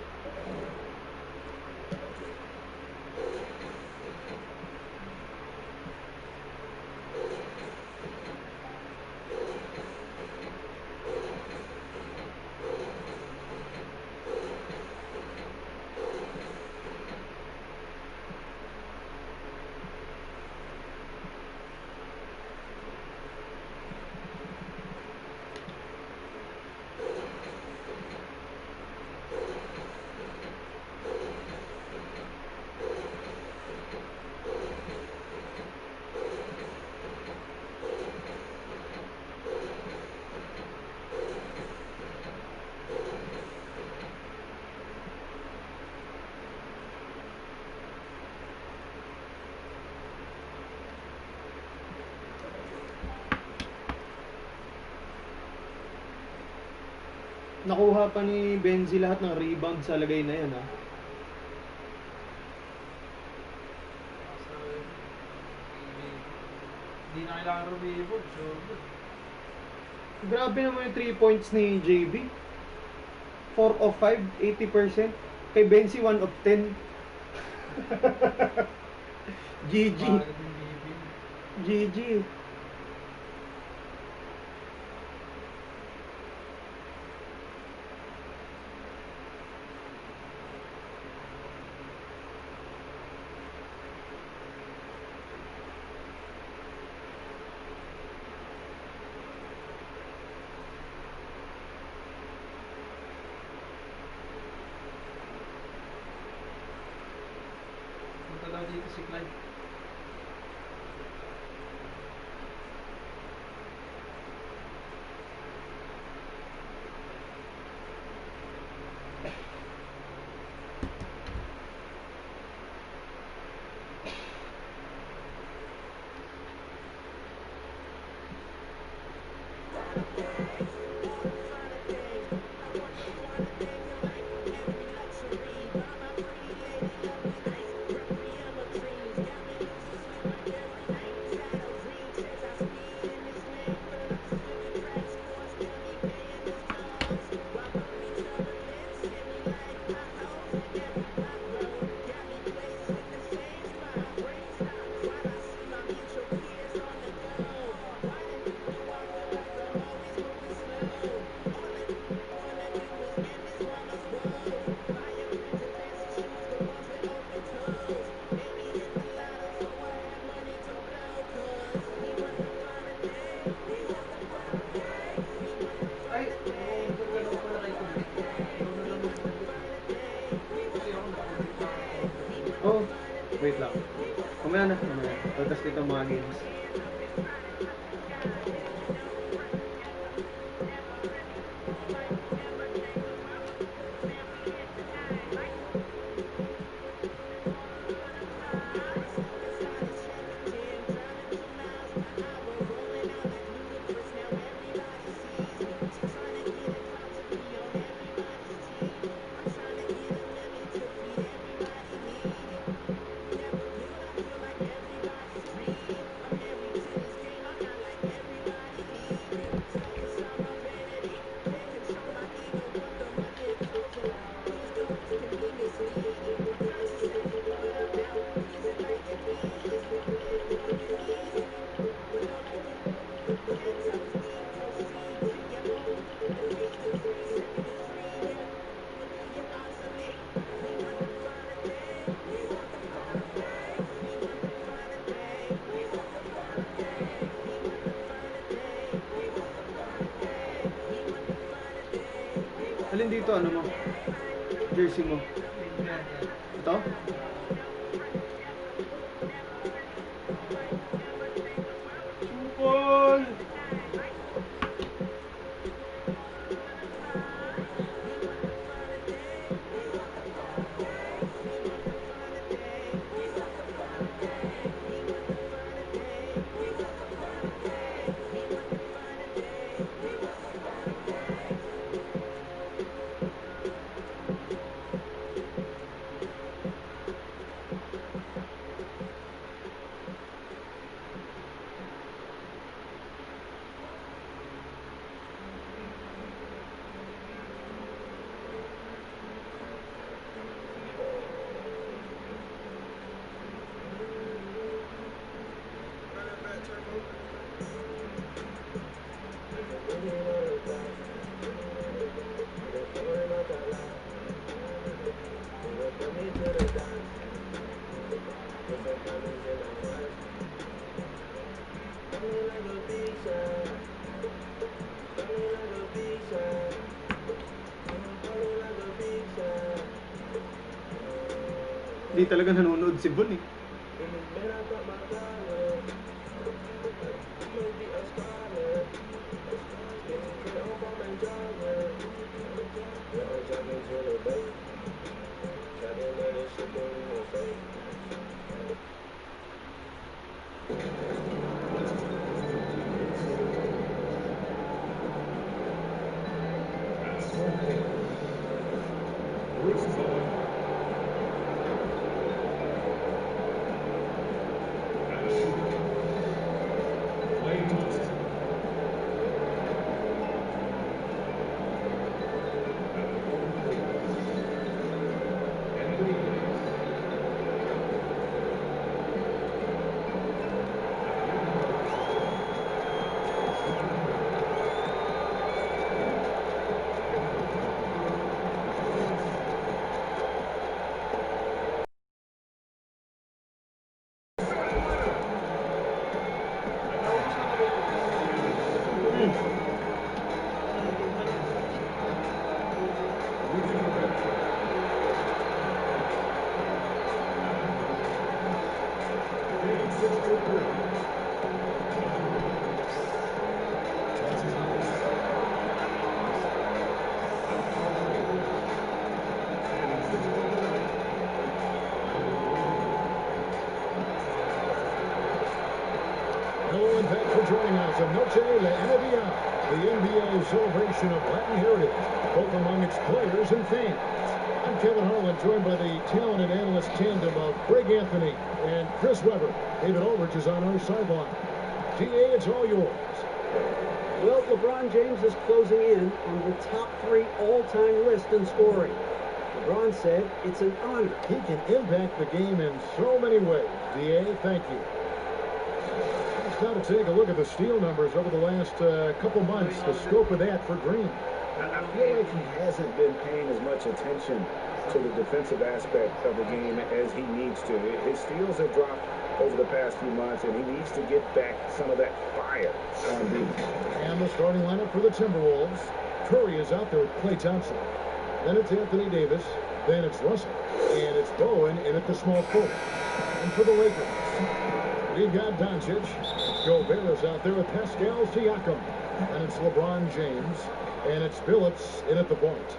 Nakuha pa ni Benzi lahat ng rebound sa lagay na yan, ha? Hindi na kailangan rumibog. So, Grabe naman yung 3 points ni JB. 4 of 5, 80%. Kay Benzi, 1 of 10. GG. GG. punta daw dito si Clyde. Oh, wait lang. Kumaya na, kumaya. Tatas kita mga games. Alin dito, ano mo? Jersey mo. Ito? Supol! Hindi talaga nanonood si Bon eh. Hello and thanks for joining us at Noche La NBA, the NBA celebration of Latin heritage, both among its players and fans. I'm Kevin Harlan, joined by the talented analyst tandem of Greg Anthony and Chris Webber. David Ulrich is on our sideline. TA, it's all yours. Well, LeBron James is closing in on the top 3 all-time list in scoring. LeBron said it's an honor. He can impact the game in so many ways. DA, thank you. Let's now to take a look at the steal numbers over the last couple months. The scope of that for Green. I feel like he hasn't been paying as much attention to the defensive aspect of the game as he needs to. His steals have dropped over the past few months, and he needs to get back some of that fire on defense. And the starting lineup for the Timberwolves. Curry is out there with Klay Thompson. Then it's Anthony Davis. Then it's Russell. And it's Bowen in at the small forward. And for the Lakers, we've got Doncic. Gobert is out there with Pascal Siakam. And it's LeBron James. And it's Phillips in at the point.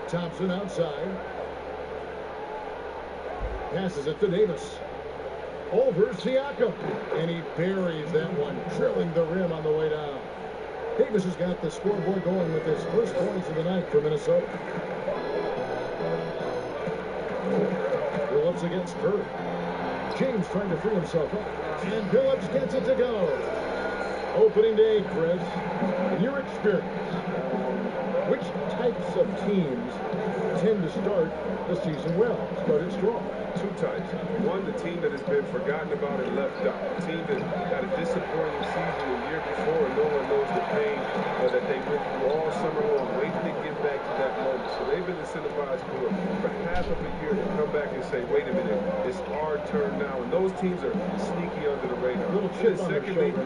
Thompson outside. Passes it to Davis. Over Siakam. And he buries that one, drilling the rim on the way down. Davis has got the scoreboard going with his first points of the night for Minnesota. Phillips against Curry. James trying to free himself up. And Phillips gets it to go. Opening day, Chris. In your experience, which types of teams tend to start the season well, started strong? Two types. One, the team that has been forgotten about and left out. The team that had a disappointing season the year before and no one knows the pain that they went through all summer long, waiting to get back to that moment. So they've been incentivized for half of a year to come back and say, wait a minute, it's our turn now. And those teams are sneaky under the radar. A little chip on their shoulder.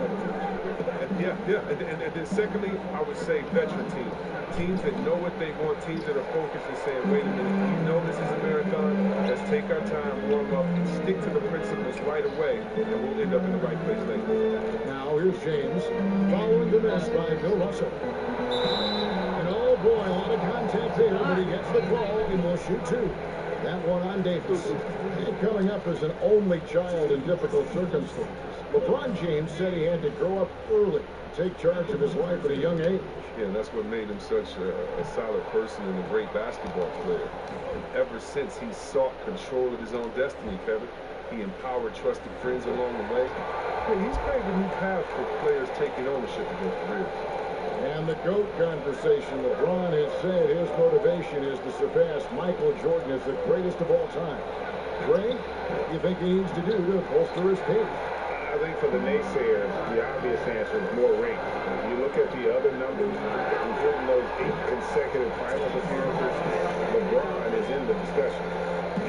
Yeah. And then secondly, I would say veteran teams. Teams that know what they want, teams that are focused and saying, wait a minute, we know this is a marathon, let's take our time, warm up, stick to the principles right away, and we'll end up in the right place later. Now here's James, following the miss by Bill Russell. And oh boy, a lot of contact there, but he gets the call and will shoot 2. That one on Davis. And coming up as an only child in difficult circumstances, LeBron James said he had to grow up early, take charge of his life at a young age. Yeah, that's what made him such a solid person and a great basketball player. And ever since he sought control of his own destiny, Kevin, he empowered trusted friends along the way. He's paved a new path for players taking ownership of their careers. And the GOAT conversation, LeBron has said his motivation is to surpass Michael Jordan as the greatest of all time. Ray, what do you think he needs to do to bolster his case? I think for the naysayers, the obvious answer is more rings. You look at the other numbers, including those 8 consecutive finals appearances, LeBron is in the discussion.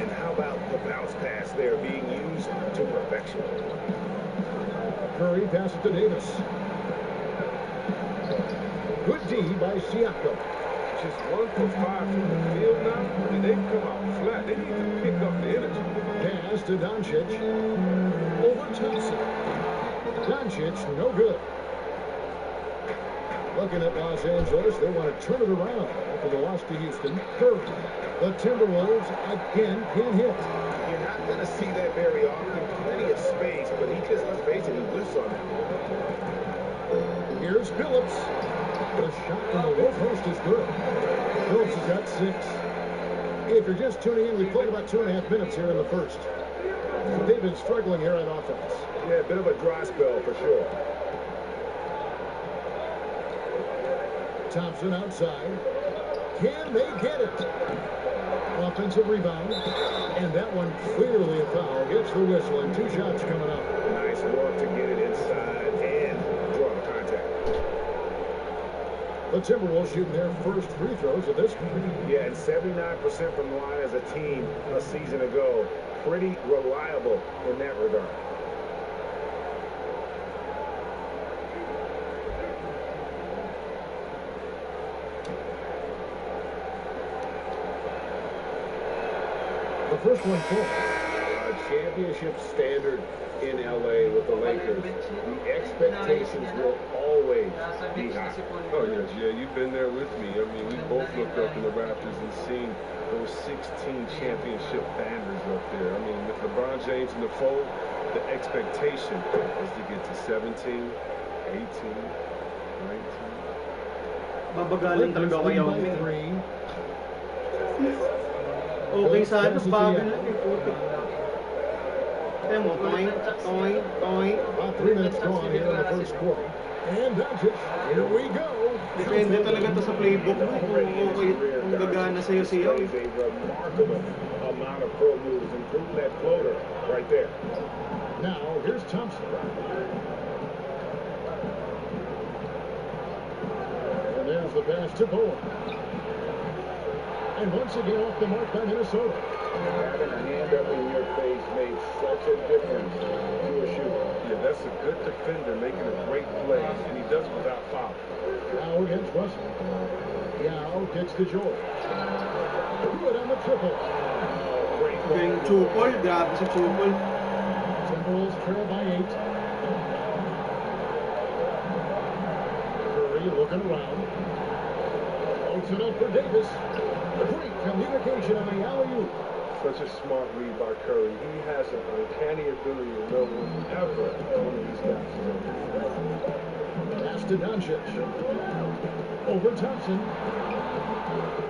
And how about the bounce pass there being used to perfection? Curry passes to Davis. Good D by Siakam. just 1 for 5 from the field now. I mean, they've come out flat. They need to pick up the energy. Pass to Doncic. Over Thompson. Doncic, no good. Looking at Los Angeles, they want to turn it around after the loss to Houston. Curry. The Timberwolves again can't hit. You're not going to see that very often. Plenty of space, but he just, let's face it, he whiffs on it. Here's Phillips. The shot from the low post is good. Phillips has got 6. If you're just tuning in, we played about 2.5 minutes here in the first. They've been struggling here on offense. Yeah, a bit of a dry spell for sure. Thompson outside. Can they get it? Offensive rebound. And that one clearly a foul. Gets the whistle and 2 shots coming up. Nice work to get it inside and draw the contact. The Timberwolves shooting their first free throws at this point. Yeah, and 79% from the line as a team a season ago. Pretty reliable in that regard. The first one full. Championship standard in LA with the Lakers. The expectations will always be high. Oh, yes, yeah, you've been there with me. I mean, we both looked up in the rafters and seen those 16 championship banners up there. I mean, with LeBron James in the fold, the expectation is to get to 17, 18, 19. Babagalan talaga kayo. Okay, sana bagal lang eh. Kaya mo, toing. About 3 minutes gone here in the first quarter. And Doncic, here we go. Depende talaga to sa playbook mo. Kung gagana sa'yo siya. A remarkable amount of pro moves, including that floater right there. Now, here's Thompson. And there's the pass to Bowen. And once again off the mark by Minnesota. Having a hand up in your face made such a difference to a shooter. Yeah, that's a good defender making a great play, and he does it without foul. Now against Russell. Yao gets to George. Good on the triple. Yung Chupol, grabe si Chupol. Timberwolves trail by 8. Curry looking around. Holds it up for Davis. Great communication on the alley-oop. Such a smart read by Curry. He has an uncanny ability to know whenever one of these guys is open. Pass to Doncic. Over Thompson.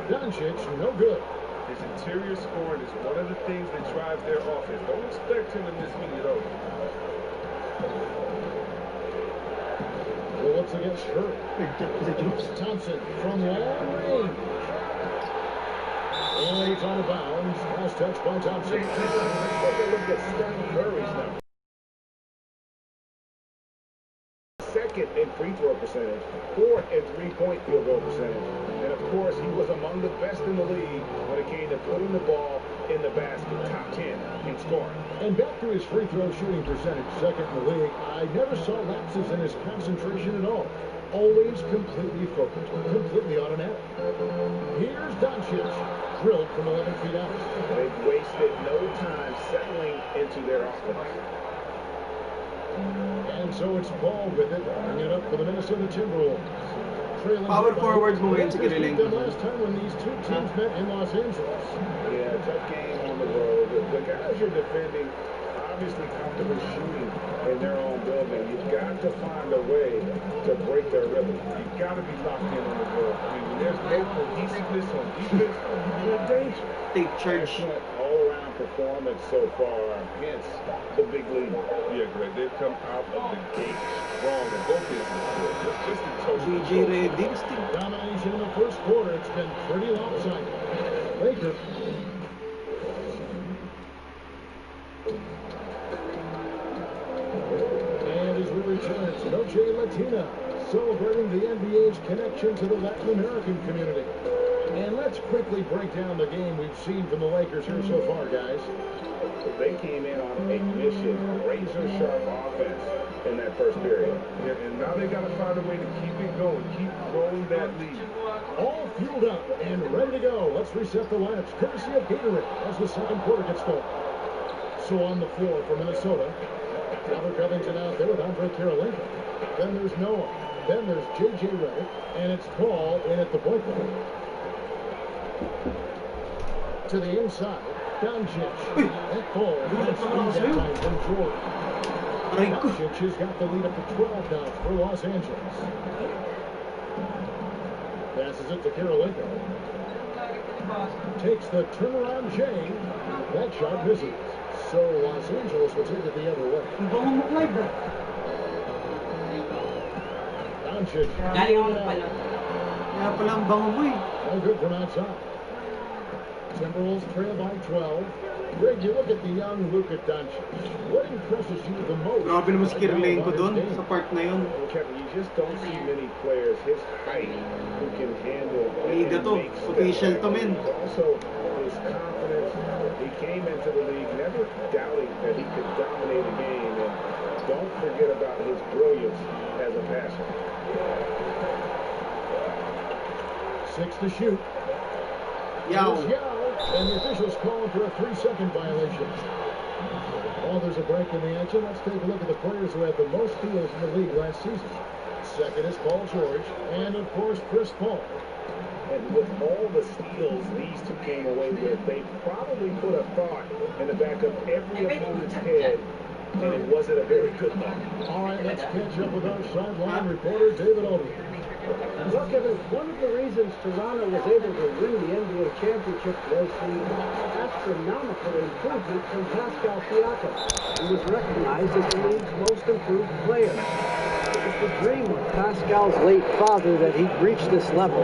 Doncic, no good. His interior scoring is one of the things that drives their offense. Don't expect him to mislead it over. Bullets against Curry. Thompson from long range. And he's out of bounds. Last touch by Thompson. Let's take a look at Steph Curry's number. Second in free throw percentage, 4th in three-point field goal percentage, and of course he was among the best in the league when it came to putting the ball in the basket, top 10 in scoring. And back to his free throw shooting percentage, second in the league. I never saw lapses in his concentration at all. Always completely focused, completely automatic. Here's Doncic, drilled from 11 feet out. They've wasted no time settling into their offense. And so it's Paul with it, bringing it up for the Minnesota Timberwolves. Trailing Power by forwards mo ngayon si Lakers Kiriling. beat them last time when these two teams met in Los Angeles. Yeah, tough game on the road. The guys you're defending obviously comfortable shooting in their own building. You've got to find a way to break their rhythm. You've got to be locked in on the road. I mean, when there's no cohesiveness on defense, you're in danger. Take charge. Excellent all-around performance so far, hence the big lead. Yeah, Greg, they've come out of the gate strong in both instances. Just a total. GG Reddick. Domination in the first quarter. It's been pretty lopsided. Lakers. And as we return, it's Noche Latina, celebrating the NBA's connection to the Latin American community. And let's quickly break down the game we've seen from the Lakers here so far, guys. They came in on a mission, great razor-sharp offense in that first period. Yeah, and now they got to find a way to keep it going, keep growing that lead. All fueled up and ready to go. Let's reset the lineups, courtesy of Gatorade, as the second quarter gets going. So on the floor for Minnesota, Robert Covington out there with Andre Kirilenko. Then there's Noah. Then there's J.J. Redick, and it's Paul in at the point guard. To the inside, Doncic. That ball has speed that time from Jordan. Doncic has got the lead up to 12 now for Los Angeles. Passes it to Kirilenko. Takes the turnaround J. That shot misses. So Los Angeles will take it the other way. Doncic. Kaya pala ang bango mo eh. No good from outside. Timberwolves trail by 12. Greg, you look at the young Luka Doncic. What impresses you the most? Grabe naman si Kirilenko doon sa part na yun. Well, Kevin, you just don't see many players his height who can handle Liga to. Official to, men. Also, his confidence. He came into the league never doubting that he could dominate a game. And don't forget about his brilliance as a passer. 6 to shoot. Yow. And the officials calling for a 3-second violation. Oh, there's a break in the action. Let's take a look at the players who had the most steals in the league last season. Second is Paul George, and of course Chris Paul. And with all the steals these two came away with, they probably put a thought in the back of every opponent's head, and it wasn't a very good thought. All right, let's catch up with our sideline reporter, David Aldridge. Well, Kevin, one of the reasons Toronto was able to win the NBA championship was the astronomical improvement from Pascal Siakam, who was recognized as the league's most improved player. It was the dream of Pascal's late father that he'd reach this level.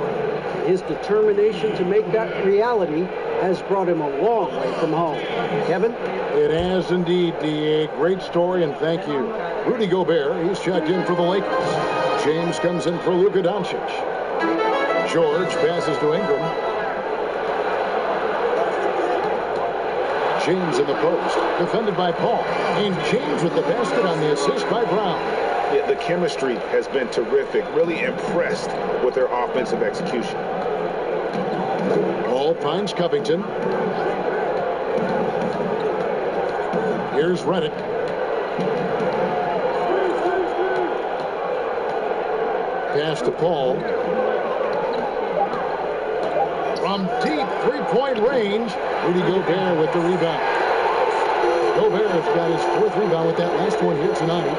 His determination to make that reality has brought him a long way from home. Kevin? It has indeed, D.A. Great story, and thank you. Rudy Gobert, he's checked in for the Lakers. James comes in for Luka Doncic. George passes to Ingram. James in the post, defended by Paul. And James with the basket on the assist by Brown. Yeah, the chemistry has been terrific. Really impressed with their offensive execution. Paul finds Covington. Here's Redick. Pass to Paul. From deep three-point range, Rudy Gobert with the rebound. Gobert has got his 4th rebound with that last one here tonight.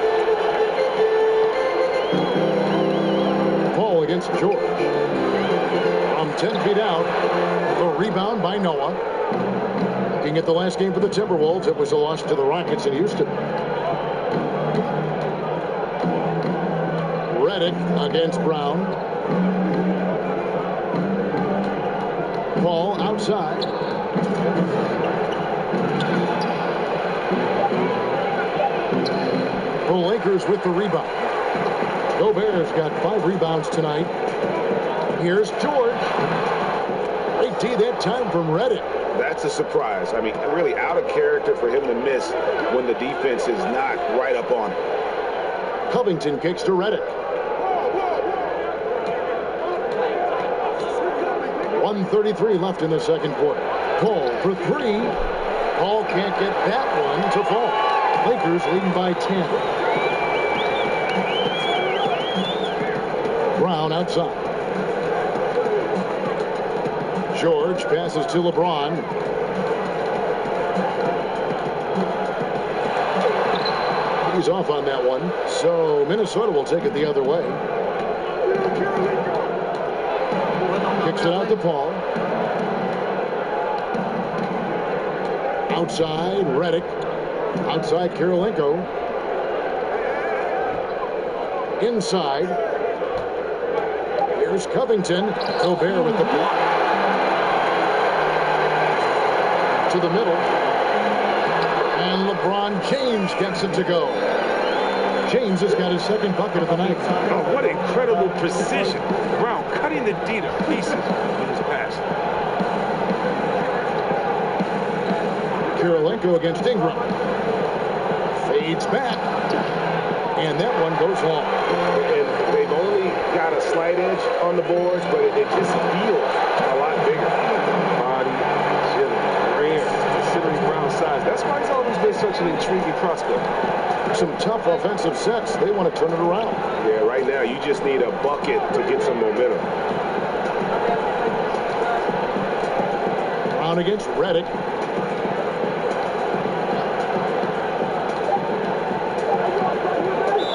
Paul against George. From 10 feet out, the rebound by Noah. Looking at the last game for the Timberwolves, it was a loss to the Rockets in Houston. Redick against Brown. Paul outside. The Lakers with the rebound. Gobert's got 5 rebounds tonight. Here's George. Great D that time from Redick. That's a surprise. I mean, really out of character for him to miss when the defense is not right up on him. Covington kicks to Redick. 1:33 left in the second quarter. Paul for 3. Paul can't get that one to fall. Lakers leading by 10. Brown outside. George passes to LeBron. He's off on that one, so Minnesota will take it the other way. Kicks it out to Paul. Outside, Redick. Outside, Kirilenko. Inside. Here's Covington. Gobert with the block. To the middle. And LeBron James gets it to go. James has got his 2nd bucket of the night. Oh, what incredible precision. Brown cutting the D to pieces with his pass. Kirilenko against Ingram. Fades back. And that one goes long. And they've only got a slight edge on the boards, but it just feels a lot bigger. Body, agility, rare, considering Brown's size. That's why he's always been such an intriguing prospect. Some tough offensive sets. They want to turn it around. Yeah, right now you just need a bucket to get some momentum. Brown against Reddick.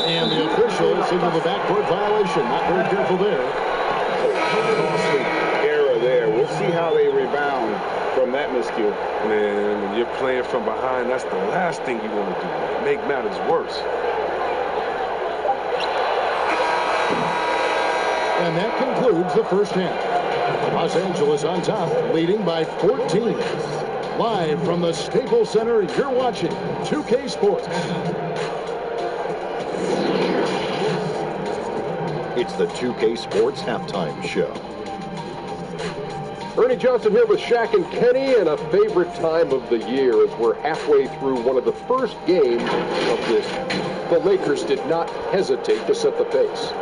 And the official signaled the backcourt violation. Not very careful there. Costly error there. We'll see how they rebound from that miscue. Man, when you're playing from behind, that's the last thing you want to do. Make matters worse. And that concludes the first half. Los Angeles on top, leading by 14. Live from the Staples Center, you're watching 2K Sports. It's the 2K Sports Halftime Show. Ernie Johnson here with Shaq and Kenny, and a favorite time of the year as we're halfway through one of the first games of this. The Lakers did not hesitate to set the pace.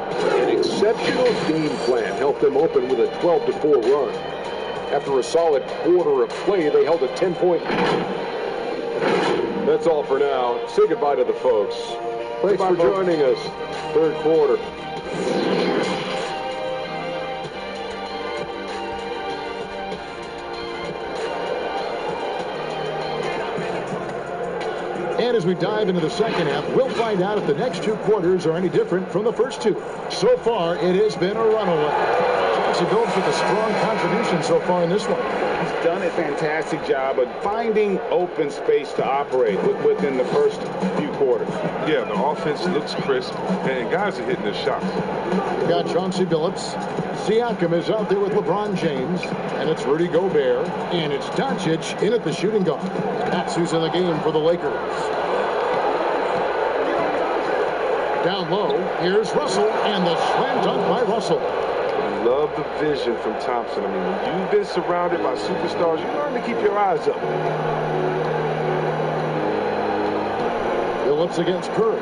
An exceptional game plan helped them open with a 12-4 run. After a solid quarter of play, they held a 10-point. That's all for now. Say goodbye to the folks. Thanks for joining us. Third quarter. And as we dive into the second half, we'll find out if the next two quarters are any different from the first two. So far, it has been a runaway. Chauncey Billups with a strong contribution so far in this one. He's done a fantastic job of finding open space to operate within the first few quarters. Yeah, the offense looks crisp, and guys are hitting their shots. We've got Chauncey Billups. Siakam is out there with LeBron James, and it's Rudy Gobert, and it's Doncic in at the shooting guard. That's who's in the game for the Lakers. Down low, here's Russell, and the slam dunk by Russell. I love the vision from Thompson. I mean, when you've been surrounded by superstars, you learn to keep your eyes up. Billups against Curry.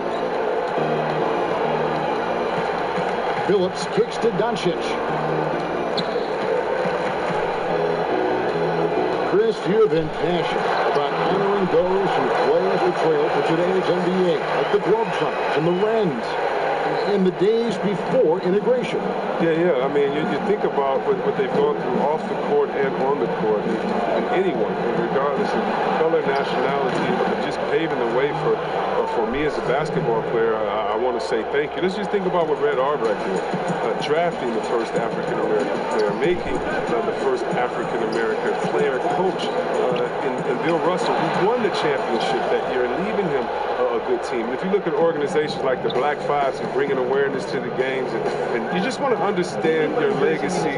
Billups kicks to Doncic. Chris, you have been passionate about honoring those who blaze the trail for today's NBA, like the Globetrotters and the Wrens, in the days before integration. Yeah. I mean, you think about what they've gone through off the court and on the court, and anyone, regardless of color, nationality, just paving the way for me as a basketball player. I want to say thank you. Let's just think about what Red Auerbach did. Drafting the first African-American player, making the first African-American player coach in Bill Russell, who won the championship that year, and leaving him a good team. If you look at organizations like the Black Fives who bringing awareness to the games, and you just want to understand your legacy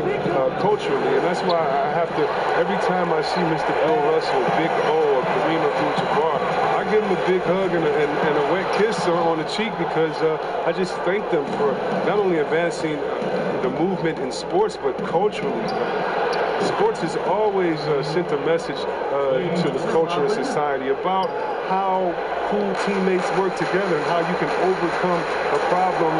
culturally, and that's why I have to, every time I see Mr. Bill Russell, Big O, or Kareem Abdul-Jabbar, I give them a big hug and a wet kiss on the cheek, because I just thank them for not only advancing the movement in sports, but culturally. Sports has always sent a message to the culture and society about how cool teammates work together and how you can overcome a problem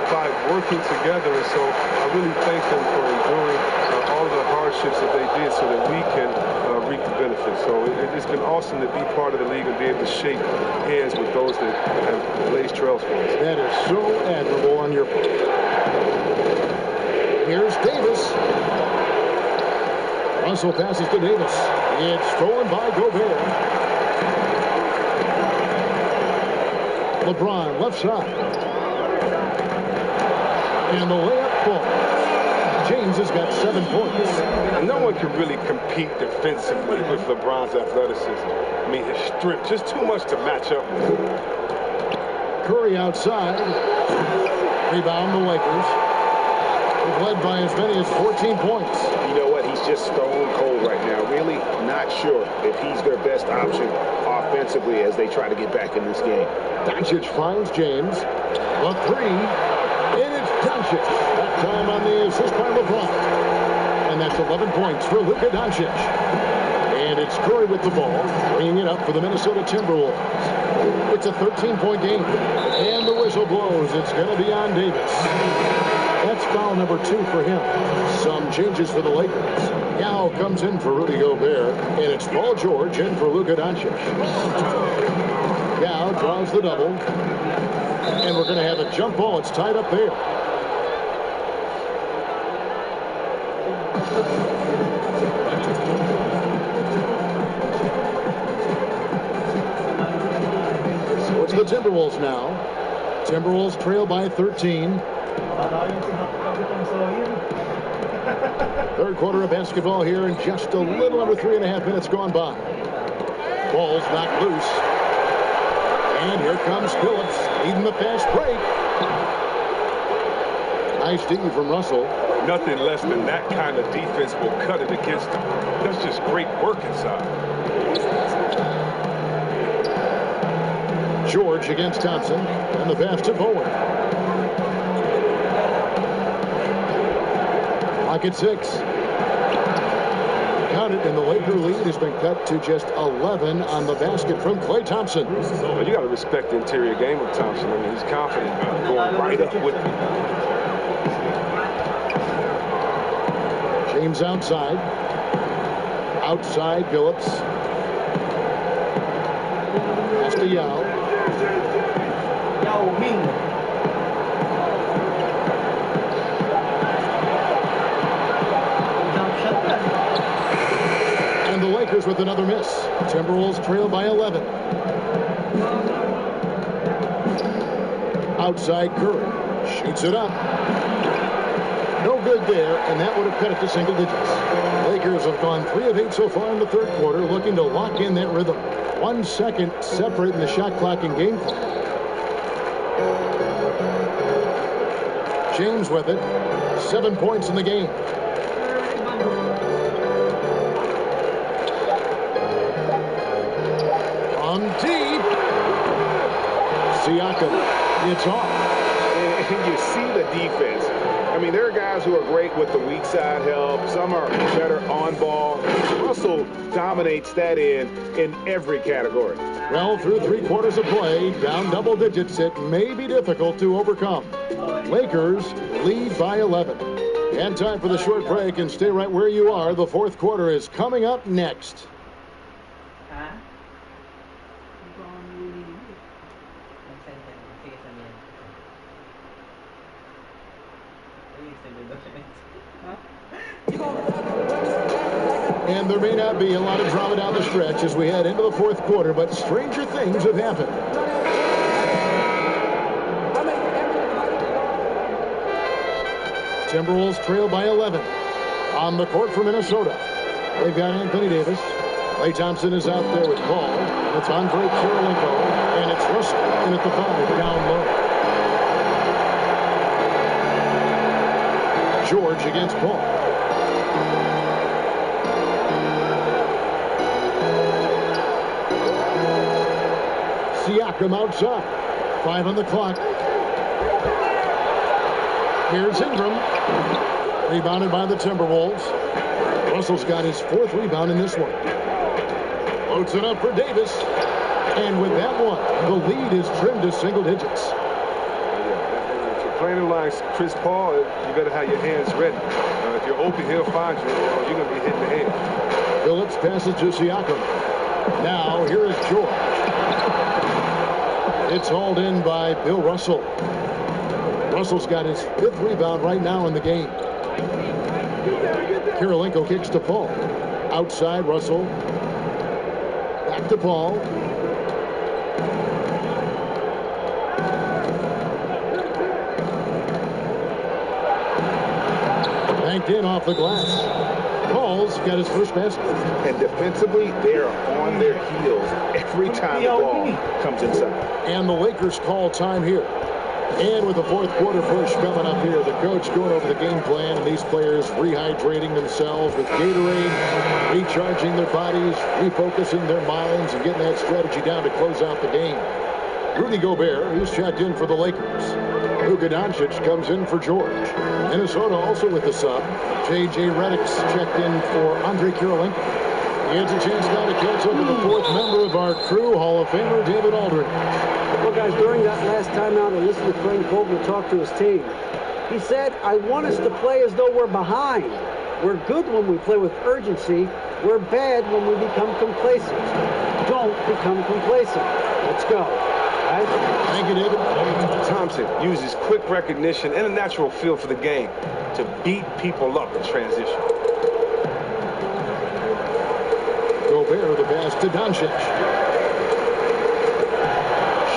by working together. And so I really thank them for enduring all the hardships that they did so that we can reap the benefits. So it's been awesome to be part of the league and be able to shake hands with those that have blazed trails for us. That is so admirable on your part. Here's Davis. Russell passes to Davis. It's stolen by Gobert. LeBron left side. And the layup falls. James has got 7 points. No one can really compete defensively with LeBron's athleticism. I mean, his strength, just too much to match up with. Curry outside. Rebound the Lakers. They've led by as many as 14 points. You know what? He's just stone cold right now. Really not sure if he's their best option offensively as they try to get back in this game. Doncic finds James. The three. And it's Doncic. That time on the assist by LeBron. And that's 11 points for Luka Doncic. And it's Curry with the ball, bringing it up for the Minnesota Timberwolves. It's a 13-point game. And the whistle blows. It's going to be on Davis. That's foul number 2 for him. Some changes for the Lakers. Yao comes in for Rudy Gobert, and it's Paul George in for Luka Doncic. Yao draws the double, and we're going to have a jump ball. It's tied up there. So it's the Timberwolves now. Timberwolves trail by 13. Third quarter of basketball here, and just a little under 3.5 minutes gone by. Ball's knocked loose. And here comes Phillips, leading the fast break. Nice D from Russell. Nothing less than that kind of defense will cut it against them. That's just great work inside. George against Thompson, and the pass to Bowen. Clock at 6. Count it, and the Laker lead has been cut to just 11 on the basket from Klay Thompson. Well, you got to respect the interior game of Thompson. I mean, he's confident going right up with him. James outside. Outside, Phillips. Pass to Yao. Yao Ming. And the Lakers with another miss. Timberwolves trail by 11. Outside, Curry. Shoots it up. No good there, and that would have cut it to single digits. Lakers have gone 3 of 8 so far in the third quarter, looking to lock in that rhythm. 1 second separating the shot clock and game clock. James with it. 7 points in the game. On deep. Siakam. It's off. And you see the defense. I mean, there are guys who are great with the weak side help. Some are better on ball. Russell dominates that end in every category. Well, through 3 quarters of play, down double digits, it may be difficult to overcome. Lakers lead by 11. And time for the short break, and stay right where you are. The fourth quarter is coming up next. And there may not be a lot of drama down the stretch as we head into the fourth quarter, but stranger things have happened. Timberwolves trail by 11. On the court for Minnesota, they've got Anthony Davis. Klay Thompson is out there with Paul. It's Andre Kirilenko, and it's Russell in at the 5 down low. George against Paul. Siakam outside. 5 on the clock. Here's Ingram. Rebounded by the Timberwolves. Russell's got his 4th rebound in this one. Floats it up for Davis. And with that one, the lead is trimmed to single digits. If you're playing like Chris Paul, you better have your hands ready. If you're open, he'll find you, or you're going to be hitting the head. Phillips passes to Siakam. Now, here is George. It's hauled in by Bill Russell. Russell's got his 5th rebound right now in the game. Kirilenko kicks to Paul. Outside, Russell. Back to Paul. Banked in off the glass. Paul's got his first basket. And defensively, they are on their heels every time the ball comes inside. And the Lakers call time here. And with the fourth quarter push coming up here, the coach going over the game plan, and these players rehydrating themselves with Gatorade, recharging their bodies, refocusing their minds, and getting that strategy down to close out the game. Rudy Gobert, who's checked in for the Lakers. Luka Doncic comes in for George. Minnesota also with the sub. J.J. Redick's checked in for Andre Kirilenko. It's a chance now to catch up with the fourth member of our crew, Hall of Famer David Aldridge. Well, guys, during that last timeout, I listened to Frank Vogel talk to his team. He said, I want us to play as though we're behind. We're good when we play with urgency. We're bad when we become complacent. Don't become complacent. Let's go. Right? Thank you, David. Thompson uses quick recognition and a natural feel for the game to beat people up in transition. Gobert, the pass to Doncic.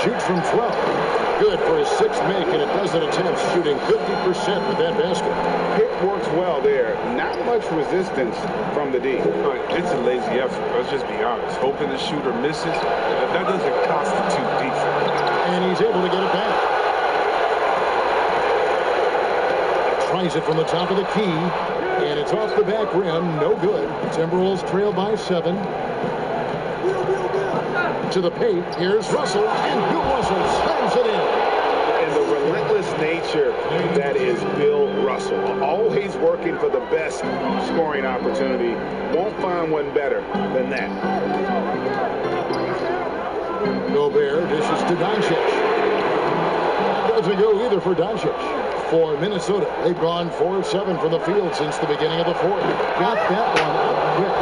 Shoots from 12. Good for his sixth make, and a dozen attempts, shooting 50% with that basket. Pick works well there. Not much resistance from the D. It's a lazy effort. Let's just be honest. Hoping the shooter misses, that doesn't constitute defense. And he's able to get it back. Tries it from the top of the key, and it's off the back rim. No good. Timberwolves trail by 7. To the paint. Here's Russell, and Bill Russell slams it in. And the relentless nature that is Bill Russell. Always working for the best scoring opportunity. Won't find one better than that. Gobert dishes to Doncic. Doesn't go either for Doncic. For Minnesota, they've gone 4 of 7 from the field since the beginning of the fourth. Got that one up quick.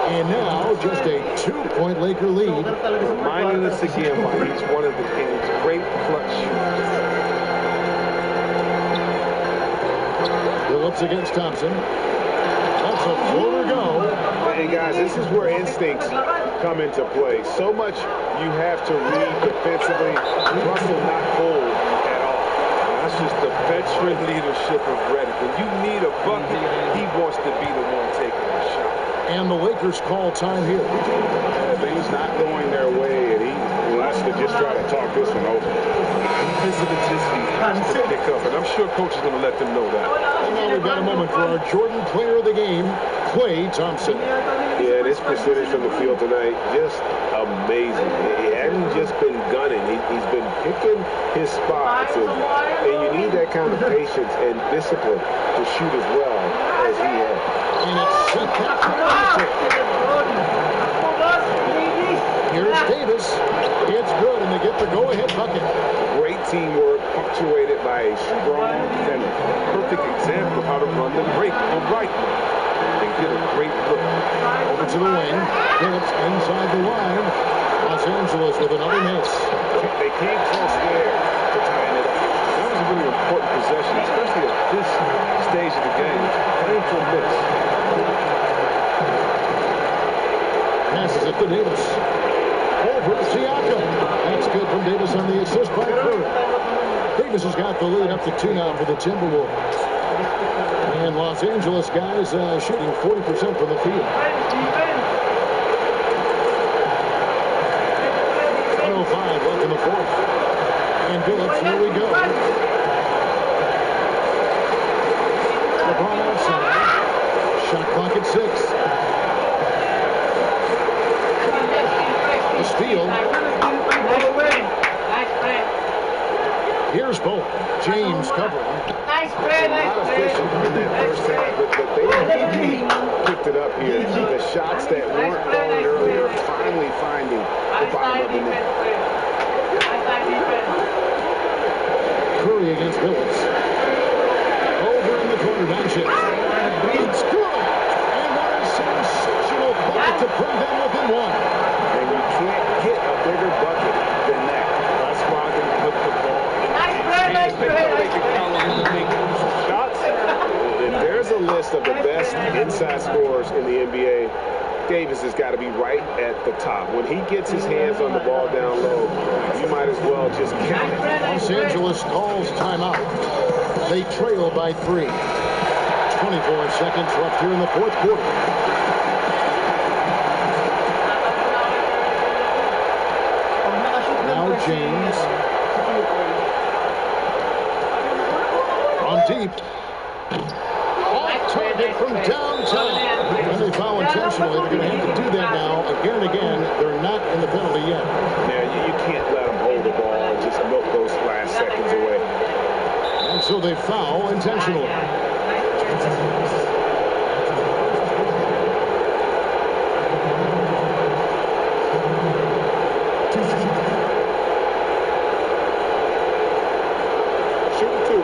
And now just a 2-point Laker lead. Reminding us again why he's one of the game's great clutch shooters. Phillips against Thompson. That's a floater go. And guys, this is where instincts come into play. So much you have to read defensively. Russell not cold at all. That's just the veteran leadership of Redick. When you need a bucket, he wants to be the one taking the shot. And the Lakers call time here. Things not going their way, and he wants to just try to talk this one over. Defensive intensity has to pick up, and I'm sure coach is going to let them know that. And now we've got a moment for our Jordan player of the game, Klay Thompson. Yeah, this percentage from the field tonight, just amazing. He hasn't just been gunning. He's been picking his spots, and you need that kind of patience and discipline to shoot as well as he has. And it's set back to Here's Davis. It's good, and they get the go-ahead bucket. Great teamwork, punctuated by a strong defender. Perfect example of how to run the break on right. They get a great look. Over to the wing. Phillips inside the line. Los Angeles with another miss. They came close there to tying it up. That was a really important possession, especially at this stage of the game. Painful miss. Passes it to Davis. Over to Siakam. That's good from Davis on the assist by Curry. Davis has got the lead up to 2 now for the Timberwolves. And Los Angeles guys shooting 40% from the field. 1:05 left in the fourth. And Phillips, here we go. LeBron outside. Shot clock at 6. The steal. Here's Bowen. James covering. Not efficient in that first half, but they picked it up here. The shots that weren't falling earlier finally finding the bottom of the net. Curry against Phillips. Over in the corner, Doncic. It's good. And what a sensational bucket to bring them within 1. And you can't get a bigger bucket than that. That's why they put the ball in the hands. They know they can count on him to make some shots. If there's a list of the best inside scorers in the NBA, Davis has got to be right at the top. When he gets his hands on the ball down low, you might as well just count it. Los Angeles calls timeout. They trail by 3. 24 seconds left here in the fourth quarter. Now James. On deep. Off target from downtown. And they foul intentionally. They're going to have to do that now again and again. They're not in the penalty yet. Yeah, you can't let them hold the ball and just milk those last seconds away. And so they foul intentionally. 2-2.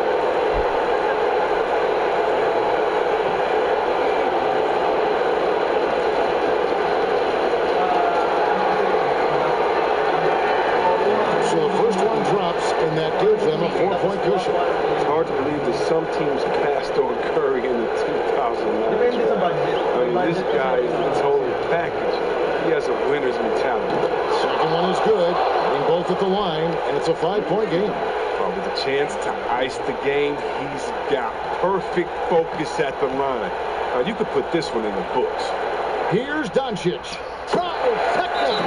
So the first one drops, and that gives them a 4-point cushion. It's hard to believe that some teams passed on Curry in the 2009. Depende sa budget. I mean, this guy is a total package. He has a winner's mentality. Second one is good. Being both at the line, and it's a 5-point game. With a chance to ice the game, he's got perfect focus at the line. You could put this one in the books. Here's Doncic. Trifecta.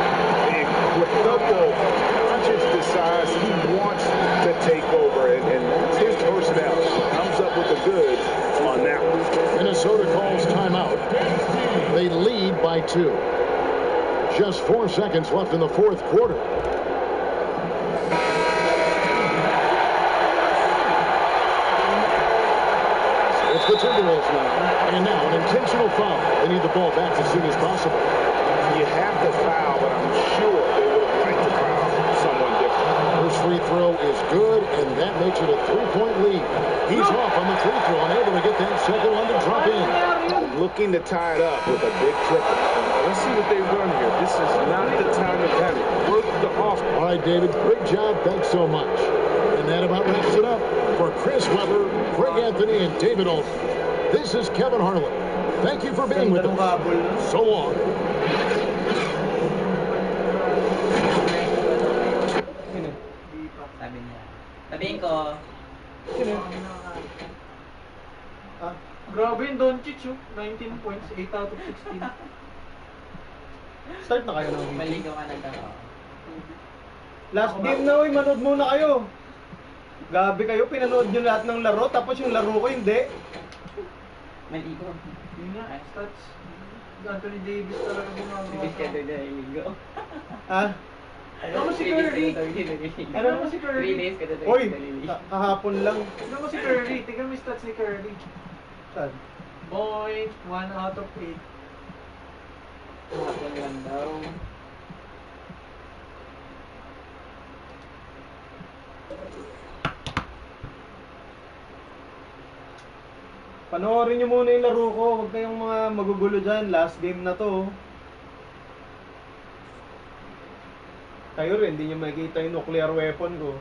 And with double, Doncic decides he wants to take over, and his personnel comes up with the goods on that one. Minnesota calls timeout. They lead by 2. Just 4 seconds left in the fourth quarter. It's the Timberwolves now. And now an intentional foul. They need the ball back as soon as possible. You have to foul, but I'm sure they would like to foul someone different. First free throw is good, and that makes it a 3-point lead. He's off on the free throw, unable to get that second one to drop in. Looking to tie it up with a big triple. Let's see what they run here. This is not the time to panic. Work the off. All right, David, great job. Thanks so much. And that about wraps it up. For Chris Webber, Greg Anthony, and David Olson, this is Kevin Harlan. Thank you for being with us. So long. Sabi niya. Sabihin ko. Grabe yung Doncic, 19 points, 8 out of 16. Start na kayo ng video. Maligo ka nagkaroon. Last game na, manood muna kayo. Gabi kayo, pinanood nyo lahat ng laro, tapos yung laro ko hindi. Maligo. Yun nga, stats. Anthony Davis talaga gumagawa. Davis ka doon na iligo. Ah? Ano mo si Curry? Ano mo si Curry? 3 days ka doon. Uy, kahapon lang. Ano mo si Curry? Tingnan mo yung stats ni Curry. Saan? Point, 1 out of 8. Kahapon lang daw. Panoorin nyo muna yung laro ko. Huwag kayong mga magugulo dyan. Last game na to. Kayo rin, hindi nyo makikita yung nuclear weapon ko.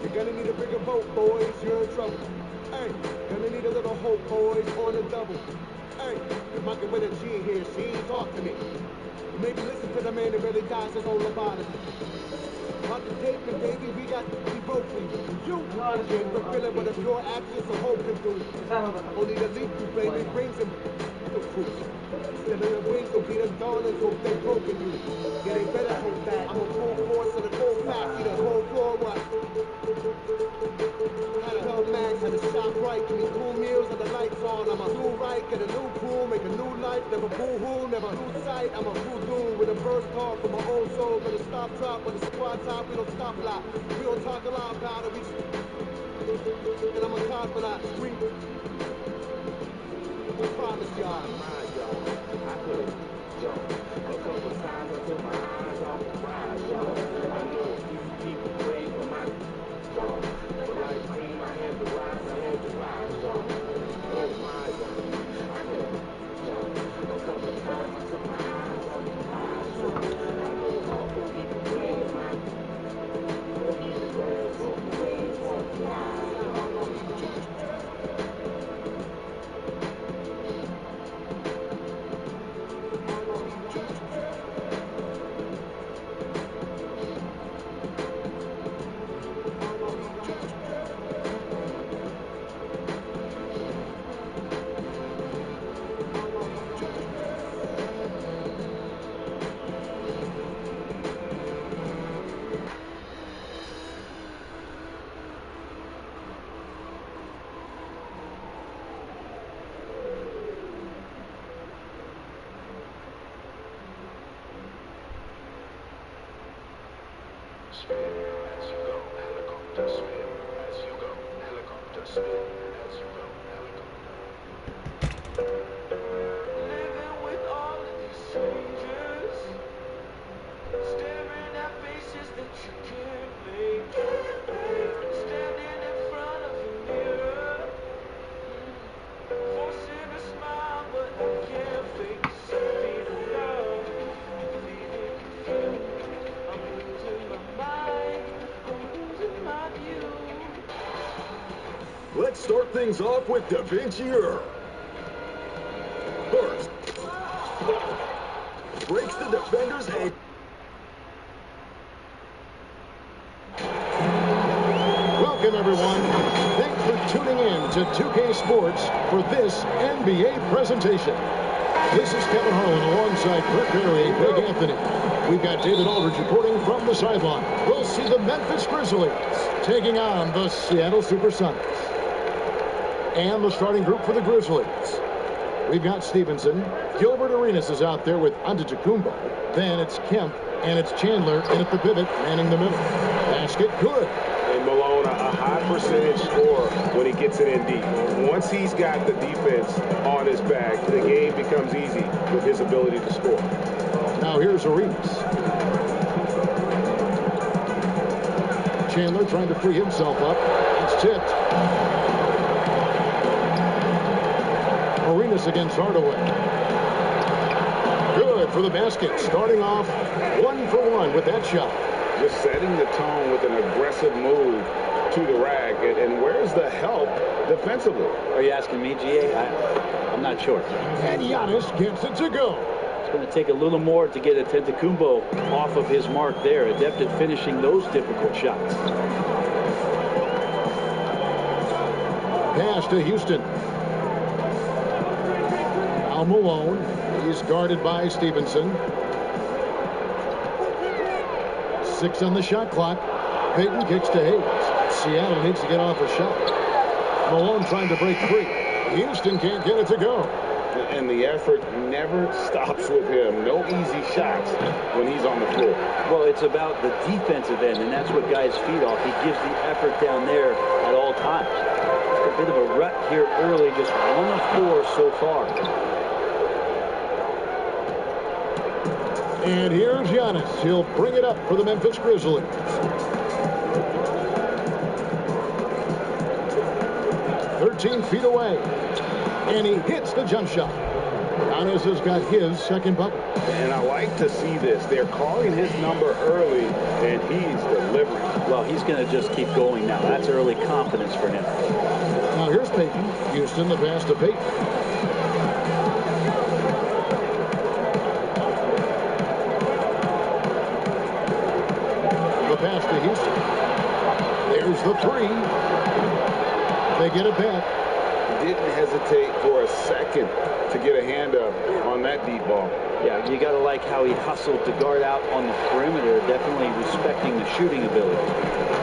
You're gonna need a bigger boat, boys, you're in trouble. Hey, gonna need a little hope, boys, on the double. Hey, if I can win a G here, she ain't talk to me. Maybe listen to the man that really dies his own lobotomy. About the taping, baby, we got to be broken. You can't fulfill it, but if your absence of hope can do. Only the leap you, baby, brings him to fruit. Instead of your wings will be the darlings, hope they're broken you. Yeah, they better hope that. I'm a full force of the whole factory, the whole floor right. Had a hell mag, had a shop right, give me cool meals and the lights on. I'm a new right, get a new pool, make a new life, never boo-hoo, never lose sight. I'm a voodoo with a bird call from my old soul, gonna stop drop with a squad top, we don't stop a lot. We don't talk a lot about it, and I'm a confidant, scream. I promise y'all. I could've jumped a couple times until my eyes off the prize, y'all. I know spin as you go. Helicopter spin as you go. Helicopter spin as you go. Helicopter. Living with all of these strangers, staring at faces that you can't make. Standing in front of a mirror, forcing a smile, but I can't fake the speed of love. Feeling confused, I'm losing my mind, I'm losing my view. Let's start things off with Da Vinci Earl. First, breaks the defender's aim. Welcome, everyone. Thanks for tuning in to 2K Sports for this NBA presentation. This is Kevin Harlan alongside Kurt Berry and Greg Anthony. We've got David Aldridge reporting from the sideline. We'll see the Memphis Grizzlies taking on the Seattle Supersonics. And the starting group for the Grizzlies. We've got Stevenson. Gilbert Arenas is out there with Antetokounmpo. Then it's Kemp, and it's Chandler in at the pivot, manning the middle. Basket good. And Malone, a high percentage scorer when he gets it in deep. Once he's got the defense on his back, the game becomes easy with his ability to score. Now here's Arenas. Chandler trying to free himself up. It's tipped. Arenas against Hardaway. Good for the basket. Starting off 1 for 1 with that shot. Just setting the tone with an aggressive move to the rack. And where's the help defensively? Are you asking me, GA? I'm not sure. And Giannis gets it to go. It's going to take a little more to get Antetokounmpo off of his mark there. Adept at finishing those difficult shots. Pass to Houston. Now Malone. He's guarded by Stevenson. 6 on the shot clock. Payton kicks to Hayes. Seattle needs to get off a shot. Malone trying to break free. Houston can't get it to go. And the effort never stops with him. No easy shots when he's on the floor. Well, it's about the defensive end, and that's what guys feed off. He gives the effort down there at all times. It's a bit of a rut here early, just 1 of 4 so far. And here's Giannis. He'll bring it up for the Memphis Grizzlies. "13 feet away. And he hits the jump shot. Giannis has got his second bucket. And I like to see this. They're calling his number early, and he's delivering. Well, he's going to just keep going now. That's early confidence for him. Now here's Payton. Houston, the pass to Payton. The pass to Houston. There's the 3. They get a bet. Didn't hesitate for a second to get a hand up on that deep ball. Yeah, you got to like how he hustled to guard out on the perimeter, definitely respecting the shooting ability.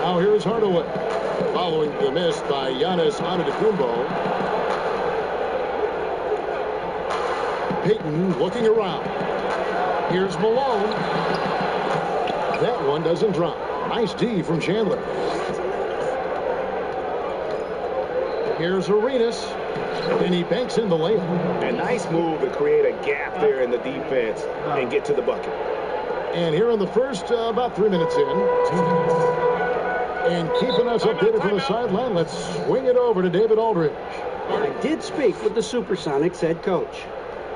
Now here's Hardaway. Following the miss by Giannis Antetokounmpo. Payton looking around. Here's Malone. That one doesn't drop. Nice D from Chandler. Here's Arenas, and he banks in the layup. A nice move to create a gap there in the defense and get to the bucket. And here in the first, about 3 minutes in. And keeping us updated from the sideline, let's swing it over to David Aldridge. I did speak with the Supersonics head coach.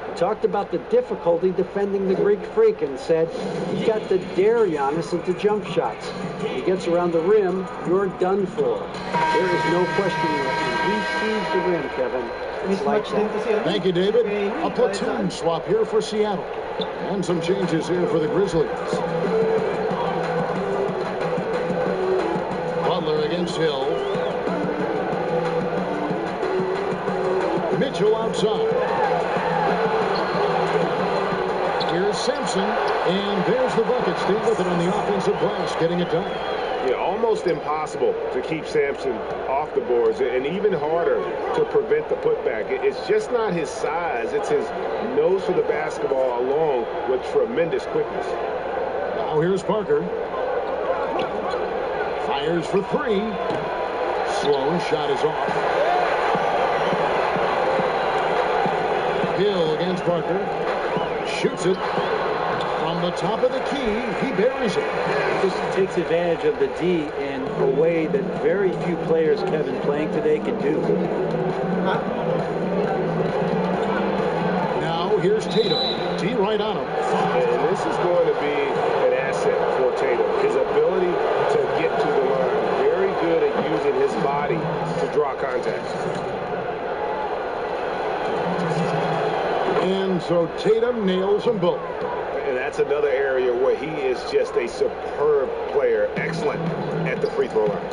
He talked about the difficulty defending the Greek Freak and said he's got to dare Giannis into jump shots. When he gets around the rim, you're done for. There is no question that he sees the rim, Kevin. It's like that. Thank you, David. A platoon swap here for Seattle. And some changes here for the Grizzlies. Butler against Hill. Mitchell outside. Here's Sampson, and there's the bucket. Stay with it on the offensive glass, getting it done. Yeah, almost impossible to keep Sampson off the boards, and even harder to prevent the putback. It's just not his size. It's his nose for the basketball along with tremendous quickness. Now here's Parker. Fires for three. Sloan's shot is off. Hill against Parker. Shoots it. From the top of the key, he buries it. He just takes advantage of the D in a way that very few players, Kevin, playing today can do. Now here's Tatum. D right on him. And this is going to be an asset for Tatum. His ability to get to the line. Very good at using his body to draw contact. And so Tatum nails them both. And that's another area where he is just a superb player. Excellent at the free throw line.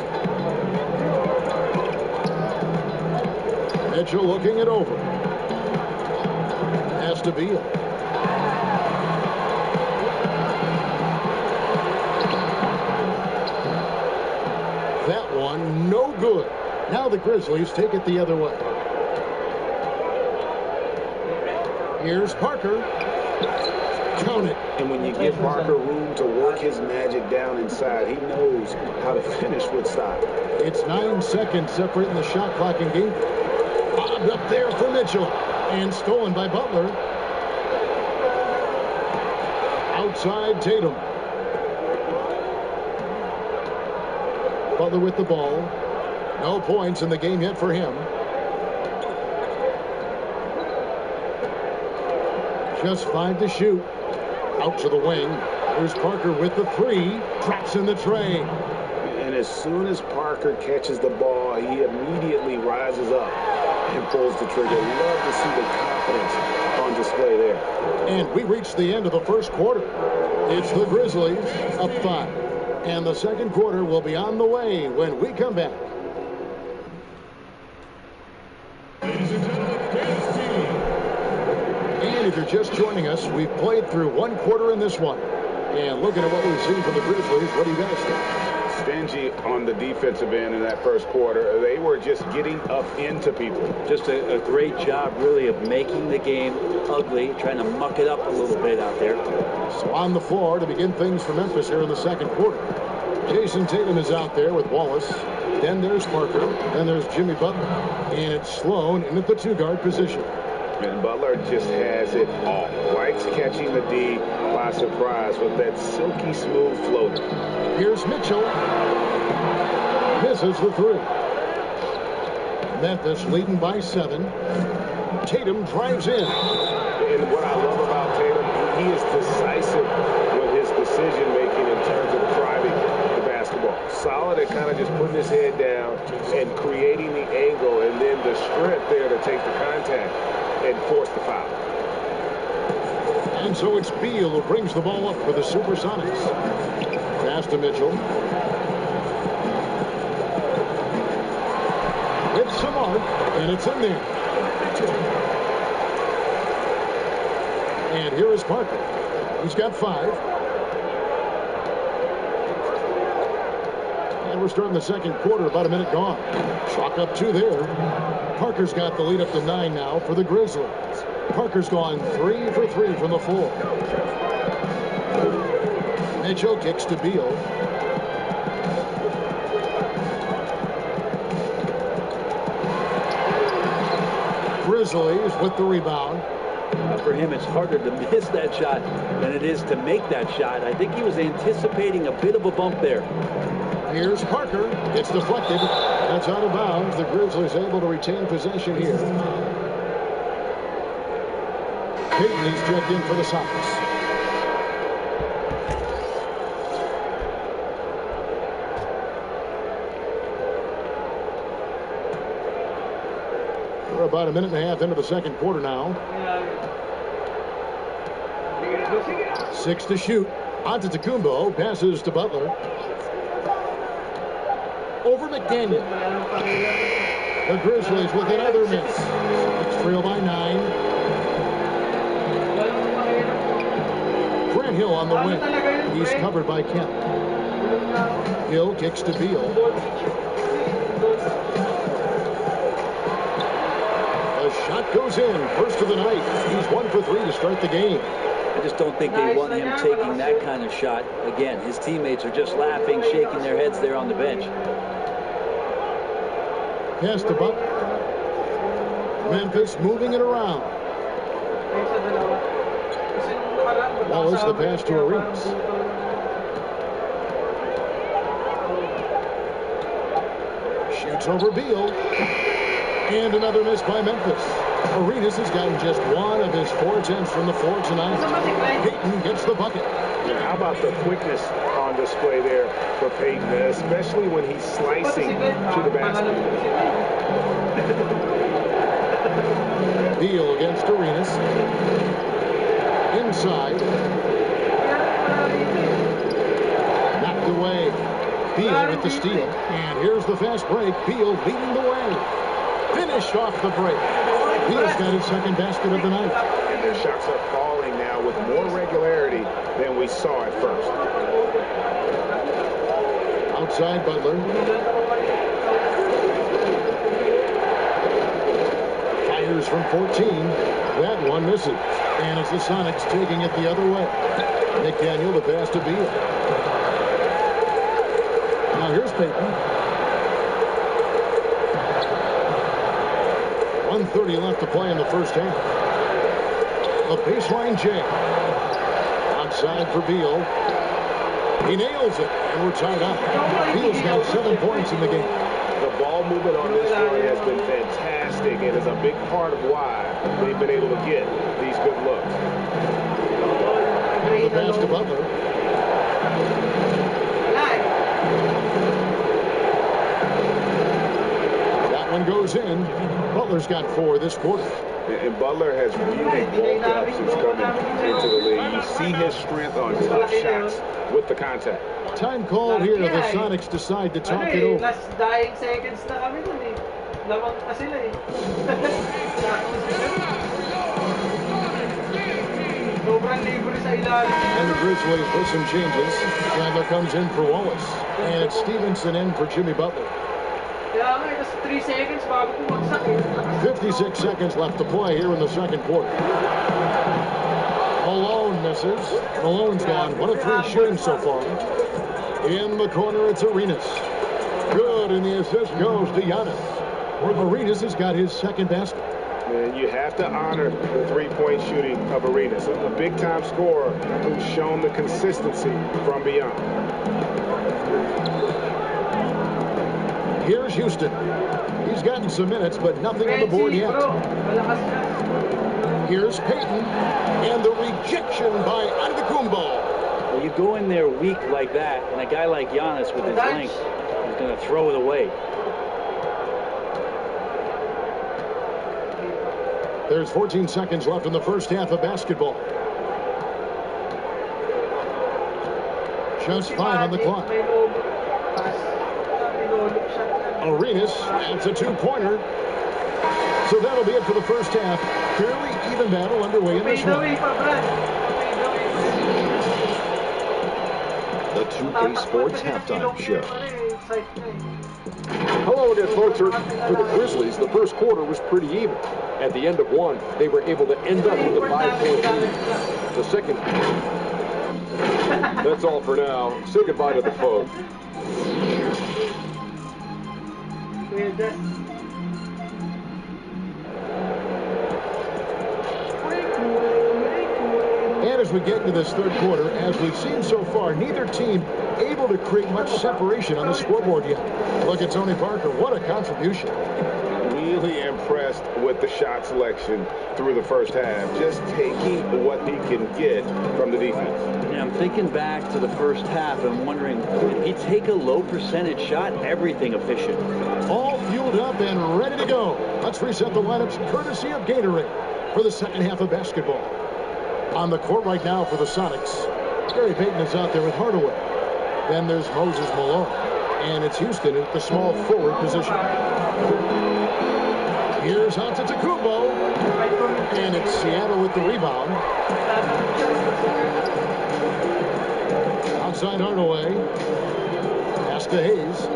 Mitchell looking it over. Has to Beal. That one, no good. Now the Grizzlies take it the other way. Here's Parker. Count it. And when you give Parker room to work his magic down inside, he knows how to finish with style. It's 9 seconds separating the shot clock and game. Bobbed up there for Mitchell. And stolen by Butler. Outside Tatum. Butler with the ball. No points in the game yet for him. Just 5 to shoot. Out to the wing. Here's Parker with the three. Drops in the tray. And as soon as Parker catches the ball, he immediately rises up and pulls the trigger. Love to see the confidence on display there. And we reach the end of the first quarter. It's the Grizzlies up 5. And the second quarter will be on the way when we come back. And if you're just joining us, we've played through one quarter in this one. And looking at what we've seen from the Grizzlies, what do you guys think? Stingy on the defensive end in that first quarter. They were just getting up into people. Just a great job, really, of making the game ugly, trying to muck it up a little bit out there. So on the floor to begin things for Memphis here in the second quarter. Jason Tatum is out there with Wallace. Then there's Parker. Then there's Jimmy Butler. And it's Sloan in at the two-guard position. And Butler just has it all. Likes catching the D by surprise with that silky smooth floater. Here's Mitchell. Misses the three. Memphis leading by 7. Tatum drives in. And what I love about Tatum, he is decisive with his decision making in terms of driving the basketball. Solid at kind of just putting his head down and creating the angle, and then the strength there to take the contact and force the foul. And so it's Beal who brings the ball up for the Supersonics. Pass to Mitchell. It's some mark, and it's in there. And here is Parker. He's got 5. And we're starting the second quarter, about a minute gone. Chalk up 2 there. Parker's got the lead up to 9 now for the Grizzlies. Parker's gone 3 for 3 from the floor. Mitchell kicks to Beal. Grizzlies with the rebound. For him, it's harder to miss that shot than it is to make that shot. I think he was anticipating a bit of a bump there. Here's Parker. It's deflected. That's out of bounds. The Grizzlies able to retain possession here. Payton is checked in for the Sox. We're about a minute and a half into the second quarter now. 6 to shoot. Antetokounmpo passes to Butler. Over McDaniel. The Grizzlies with another miss. It's trail by 9. Grant Hill on the wing. He's covered by Kemp. Hill kicks to Beal. The shot goes in. First of the night. He's 1 for 3 to start the game. I just don't think they want him taking that kind of shot. Again, his teammates are just laughing, shaking their heads there on the bench. Pass to Buck. Memphis moving it around. Wallace the pass to Arenas. Shoots over Beal. And another miss by Memphis. Arenas has gotten just one of his 4 attempts from the floor tonight. Payton gets the bucket. Yeah, how about the quickness on display there for Payton, especially when he's slicing to the basket. Beal against Arenas. Inside. Knocked away. Beal with the steal. And here's the fast break. Beal leading the way. Finished off the break. Beal's got his second basket of the night. And their shots are falling now with more regularity than we saw at first. Outside Butler. Fires from 14. That one misses. And it's the Sonics taking it the other way. Nick Daniel the pass to Beal. Now here's Payton. 1:30 left to play in the first half. A baseline jam. Outside for Beal. He nails it, and we're tied up. Beal's got 7 points in the game. The ball movement on this run has been fantastic and is a big part of why they've been able to get these good looks. The pass to Butler. That one goes in. Butler's got 4 this quarter. And Butler has really bulked up since coming into the league. You see his strength on tough shots with the contact. Time called here. The Sonics decide to talk it over. Last dying seconds na kami dun eh. Lamang pa sila eh. Sobrang libre sa ilalim. And the Grizzlies with some changes. Chandler comes in for Wallace. And it's Stevenson in for Jimmy Butler. Kaya nga, just 3 seconds bago bumagsak eh. 56 seconds left to play here in the second quarter. Malone misses. Malone's gone 1 of 3 shooting so far. In the corner, it's Arenas. Good, and the assist goes to Giannis. Arenas has got his second basket. And you have to honor the three-point shooting of Arenas, a big-time scorer who's shown the consistency from beyond. Here's Houston. He's gotten some minutes, but nothing on the board yet. Here's Payton, and the rejection by Antetokounmpo. Well, you go in there weak like that, and a guy like Giannis with his length is going to throw it away. There's 14 seconds left in the first half of basketball. Just 5 on the clock. Arenas, it's a 2-pointer. So that'll be it for the first half. Fairly even battle underway in this one. The 2K Sports Halftime Show. Hello again, folks. For the Grizzlies, the first quarter was pretty even. At the end of one, they were able to end up with a 5-point lead. The second. That's all for now. Say goodbye to the folks. And as we get into this third quarter, as we've seen so far, neither team able to create much separation on the scoreboard yet. Look at Tony Parker. What a contribution. Really impressed with the shot selection through the first half. Just taking what he can get from the defense. Yeah, I'm thinking back to the first half and wondering, did he take a low percentage shot? Everything efficient. All fueled up and ready to go. Let's reset the lineups courtesy of Gatorade for the second half of basketball. On the court right now for the Sonics, Gary Payton is out there with Hardaway. Then there's Moses Malone. And it's Houston at the small forward position. Here's Antetokounmpo. And it's Seattle with the rebound. Outside Hardaway. Pass to Hayes.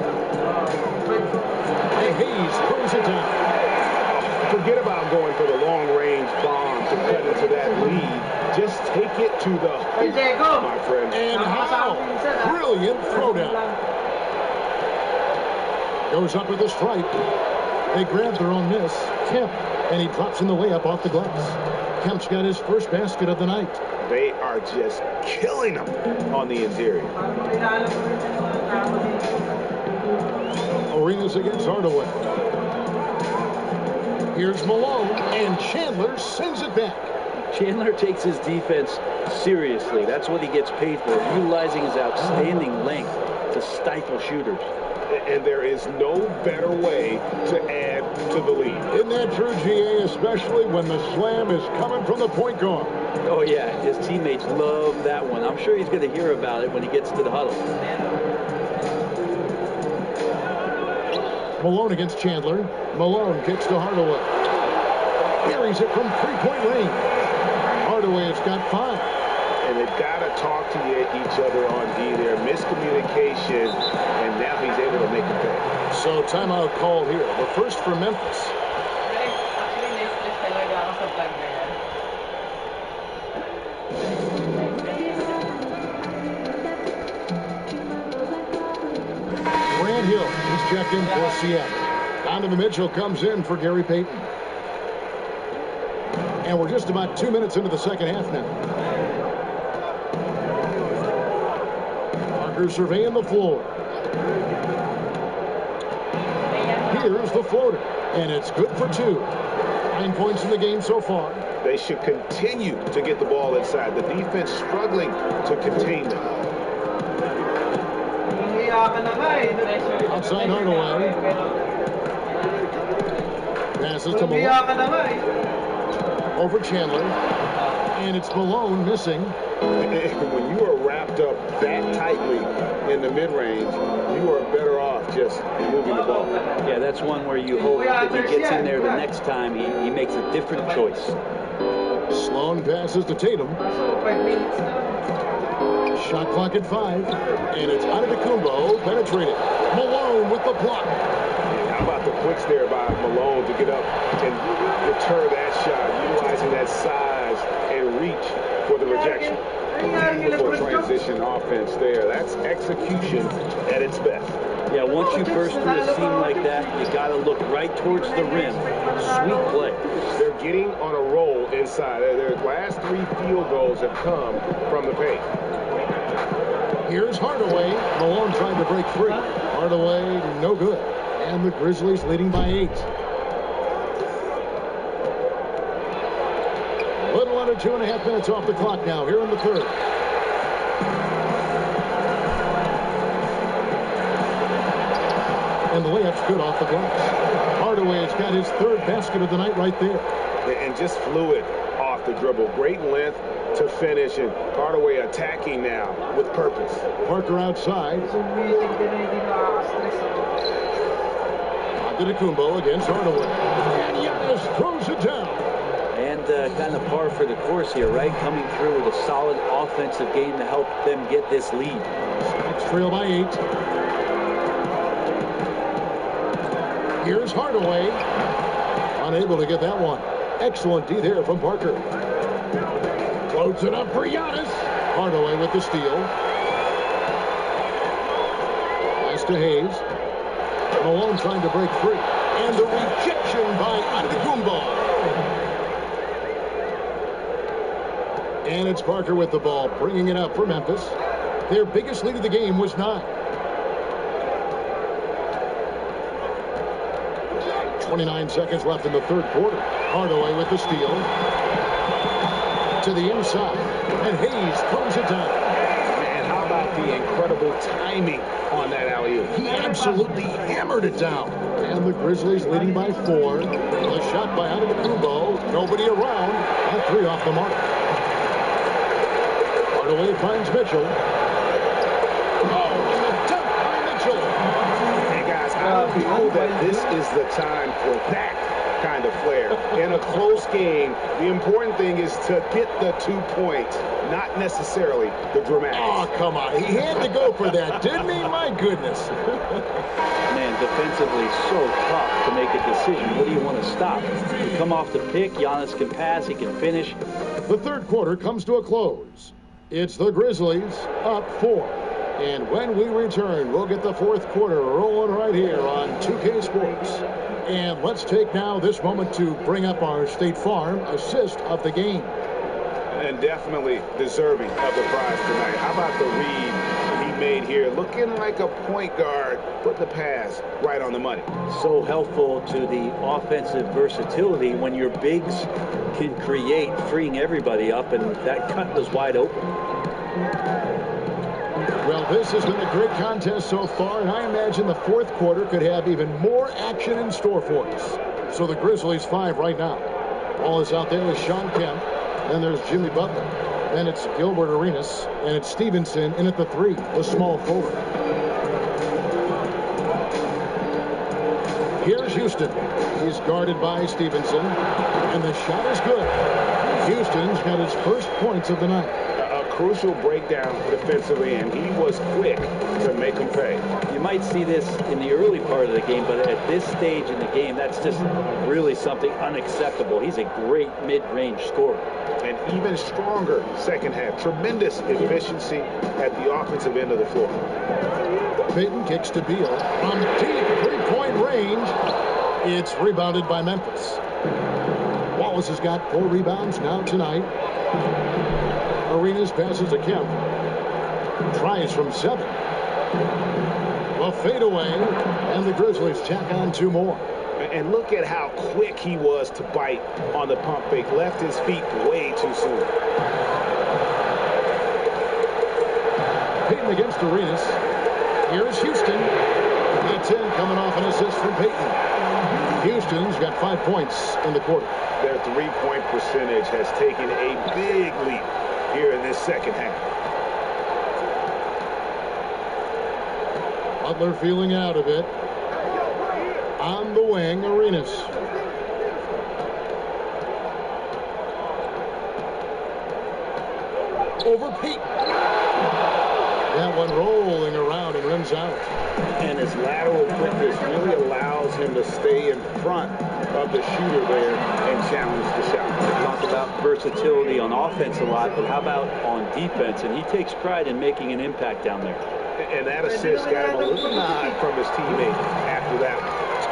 And Hayes brings it down. Forget about going for the long-range bomb to cut into that lead. Just take it to the hoop, my friend. And how? Brilliant throwdown. Goes up with the stripe. They grab their own miss. Kemp, and he drops in the layup off the glass. Kemp's got his first basket of the night. They are just killing them on the interior. Arenas against Hardaway. Here's Malone, and Chandler sends it back. Chandler takes his defense seriously. That's what he gets paid for, utilizing his outstanding length to stifle shooters. And there is no better way to add to the lead. Isn't that true, GA, especially when the slam is coming from the point guard? Oh, yeah, his teammates love that one. I'm sure he's going to hear about it when he gets to the huddle. Malone against Chandler. Malone kicks to Hardaway. Carries it from three-point range. Hardaway has got 5. And they've got to talk to each other on D there. Miscommunication, and now he's able to make a pay. So timeout call here. The first for Memphis. Grant Hill, he's checked in for Seattle. Donovan Mitchell comes in for Gary Payton. And we're just about 2 minutes into the second half now. Parker surveying the floor. Here's the floater, and it's good for 2. 9 points in the game so far. They should continue to get the ball inside. The defense struggling to contain them. Outside Hardaway. Passes to Malone. Over Chandler. And it's Malone missing. When you are wrapped up that tightly in the mid-range, you are better off just moving the ball. Yeah, that's one where you hope if he gets in there the next time, he makes a different choice. Sloan passes to Tatum. Shot clock at 5. And it's Antetokounmpo penetrated. Malone with the block. How about the quicks there by Malone to get up and deter that shot, utilizing that size and reach for the rejection. Beautiful transition offense there. That's execution at its best. Yeah, once you burst through a seam like that, you got to look right towards the rim. Sweet play. They're getting on a roll inside. Their last 3 field goals have come from the paint. Here's Hardaway. Malone trying to break free. Hardaway, no good. And the Grizzlies leading by 8. Little under 2.5 minutes off the clock now here in the third. And the layup's good off the glass. Hardaway has got his 3rd basket of the night right there. And just fluid off the dribble. Great length to finish, and Hardaway attacking now with purpose. Parker outside. Antetokounmpo against Hardaway. And Giannis throws it down. And kind of par for the course here, right? Coming through with a solid offensive game to help them get this lead. Spikes trail by 8. Here's Hardaway. Unable to get that one. Excellent D there from Parker. Floats it up for Giannis. Hardaway with the steal. Pass to Hayes. Malone trying to break free. And the rejection by Antetokounmpo. And it's Parker with the ball, bringing it up for Memphis. Their biggest lead of the game was 9. 29 seconds left in the third quarter. Hardaway with the steal. To the inside. And Hayes throws it down. Man, how about the incredible timing on that alley-oop? He absolutely hammered it down. And the Grizzlies leading by 4. A shot by Antetokounmpo. Nobody around. And 3 off the mark. Hardaway finds Mitchell. Oh, and the dunk by Mitchell. Hey, guys, I don't know that this is the time for that kind of flair. In a close game, the important thing is to get the 2 points, not necessarily the dramatics. Oh, come on. He had to go for that, didn't he? My goodness. Man, defensively so tough to make a decision. What do you want to stop? You come off the pick, Giannis can pass, he can finish. The third quarter comes to a close. It's the Grizzlies up 4. And when we return, we'll get the fourth quarter rolling right here on 2K Sports. And let's take now this moment to bring up our State Farm assist of the game. And definitely deserving of the prize tonight. How about the read he made here? Looking like a point guard, put the pass right on the money. So helpful to the offensive versatility when your bigs can create, freeing everybody up, and that cut was wide open. Well, this has been a great contest so far, and I imagine the fourth quarter could have even more action in store for us. So the Grizzlies 5 right now. Ball is out there with Sean Kemp. Then there's Jimmy Butler. Then it's Gilbert Arenas. And it's Stevenson in at the 3, the small forward. Here's Houston. He's guarded by Stevenson. And the shot is good. Houston's got his first points of the night. Crucial breakdown defensively, and he was quick to make him pay. You might see this in the early part of the game, but at this stage in the game, that's just really something unacceptable. He's a great mid-range scorer. And even stronger second half. Tremendous efficiency at the offensive end of the floor. Payton kicks to Beal from deep three-point range. It's rebounded by Memphis. Wallace has got 4 rebounds now tonight. Arenas passes to Kemp. Tries from 7. A fadeaway, and the Grizzlies tack on 2 more. And look at how quick he was to bite on the pump fake. Left his feet way too soon. Payton against Arenas. Here's Houston. That's in, coming off an assist from Payton. Houston's got 5 points in the quarter. Their 3-point percentage has taken a big leap here in this second half. Butler feeling out of it. On the wing, Arenas. Over Pete. That one rolling around and rims out. And his lateral quickness really allows him to stay in front of the shooter there and challenge the shot. We talk about versatility on offense a lot, but how about on defense? And he takes pride in making an impact down there. And that assist got him a little nod from his teammate after that.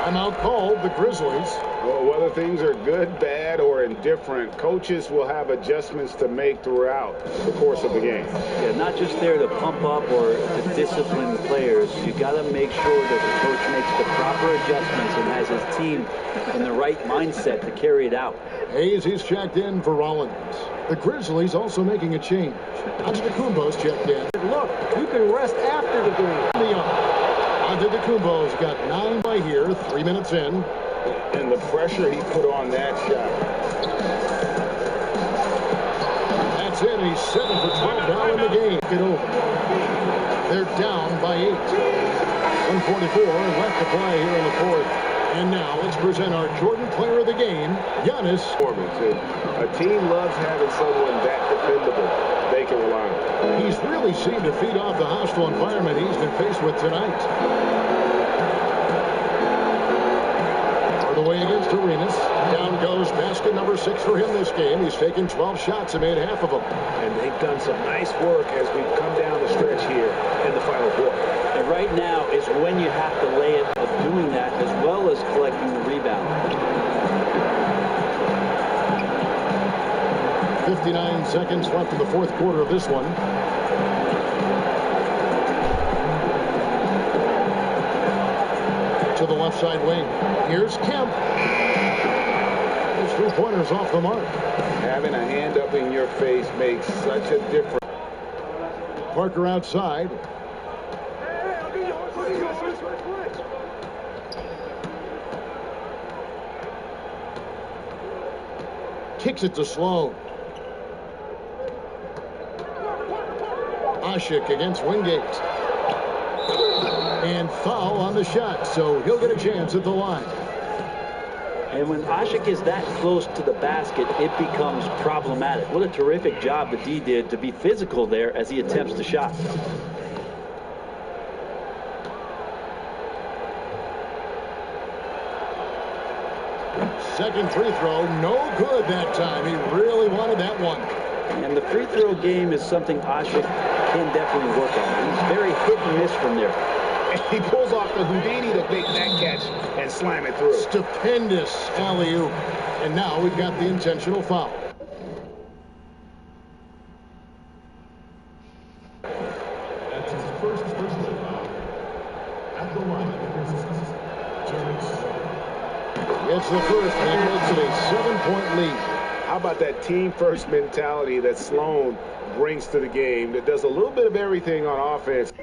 Timeout called, the Grizzlies. Well, whether things are good, bad, or indifferent, coaches will have adjustments to make throughout the course of the game. Yeah, not just there to pump up or to discipline players. You got to make sure that the coach makes the proper adjustments and has his team in the right mindset to carry it out. Hayes, he's checked in for Rollins. The Grizzlies also making a change. Antetokounmpo's checked in. Look, you can rest after the game. Antetokounmpo's got 9 by here, 3 minutes in. And the pressure he put on that shot. That's it. He's 7 for 12 now in the game. Get over. They're down by 8. 1:44 left to play here in the fourth. And now let's present our Jordan Player of the Game, Giannis. A team loves having someone that dependable they can rely on. He's really seemed to feed off the hostile environment he's been faced with tonight. The way against Arenas. Down goes basket number 6 for him this game. He's taken 12 shots and made half of them. And they've done some nice work as we come down the stretch here in the final quarter. And right now is when you have to lay it of doing that as well as collecting the rebound. 59 seconds left in the fourth quarter of this one. To the left side wing. Here's Kemp. Those 3-pointers off the mark. Having a hand up in your face makes such a difference. Parker outside. Kicks it to Sloan. Ashik against Wingate. And foul on the shot, so he'll get a chance at the line. And when Ashik is that close to the basket, it becomes problematic. What a terrific job the D did to be physical there as he attempts the shot. Second free throw, no good that time. He really wanted that one. And the free throw game is something Ashik can definitely work on. He's very hit and miss from there. He pulls off the Houdini to make that catch and slam it through. Stupendous alley-oop. And now we've got the intentional foul. That's his first personal foul. At the line, It's the first, and that makes it a 7-point lead. How about that team-first mentality that Sloan brings to the game that does a little bit of everything on offense?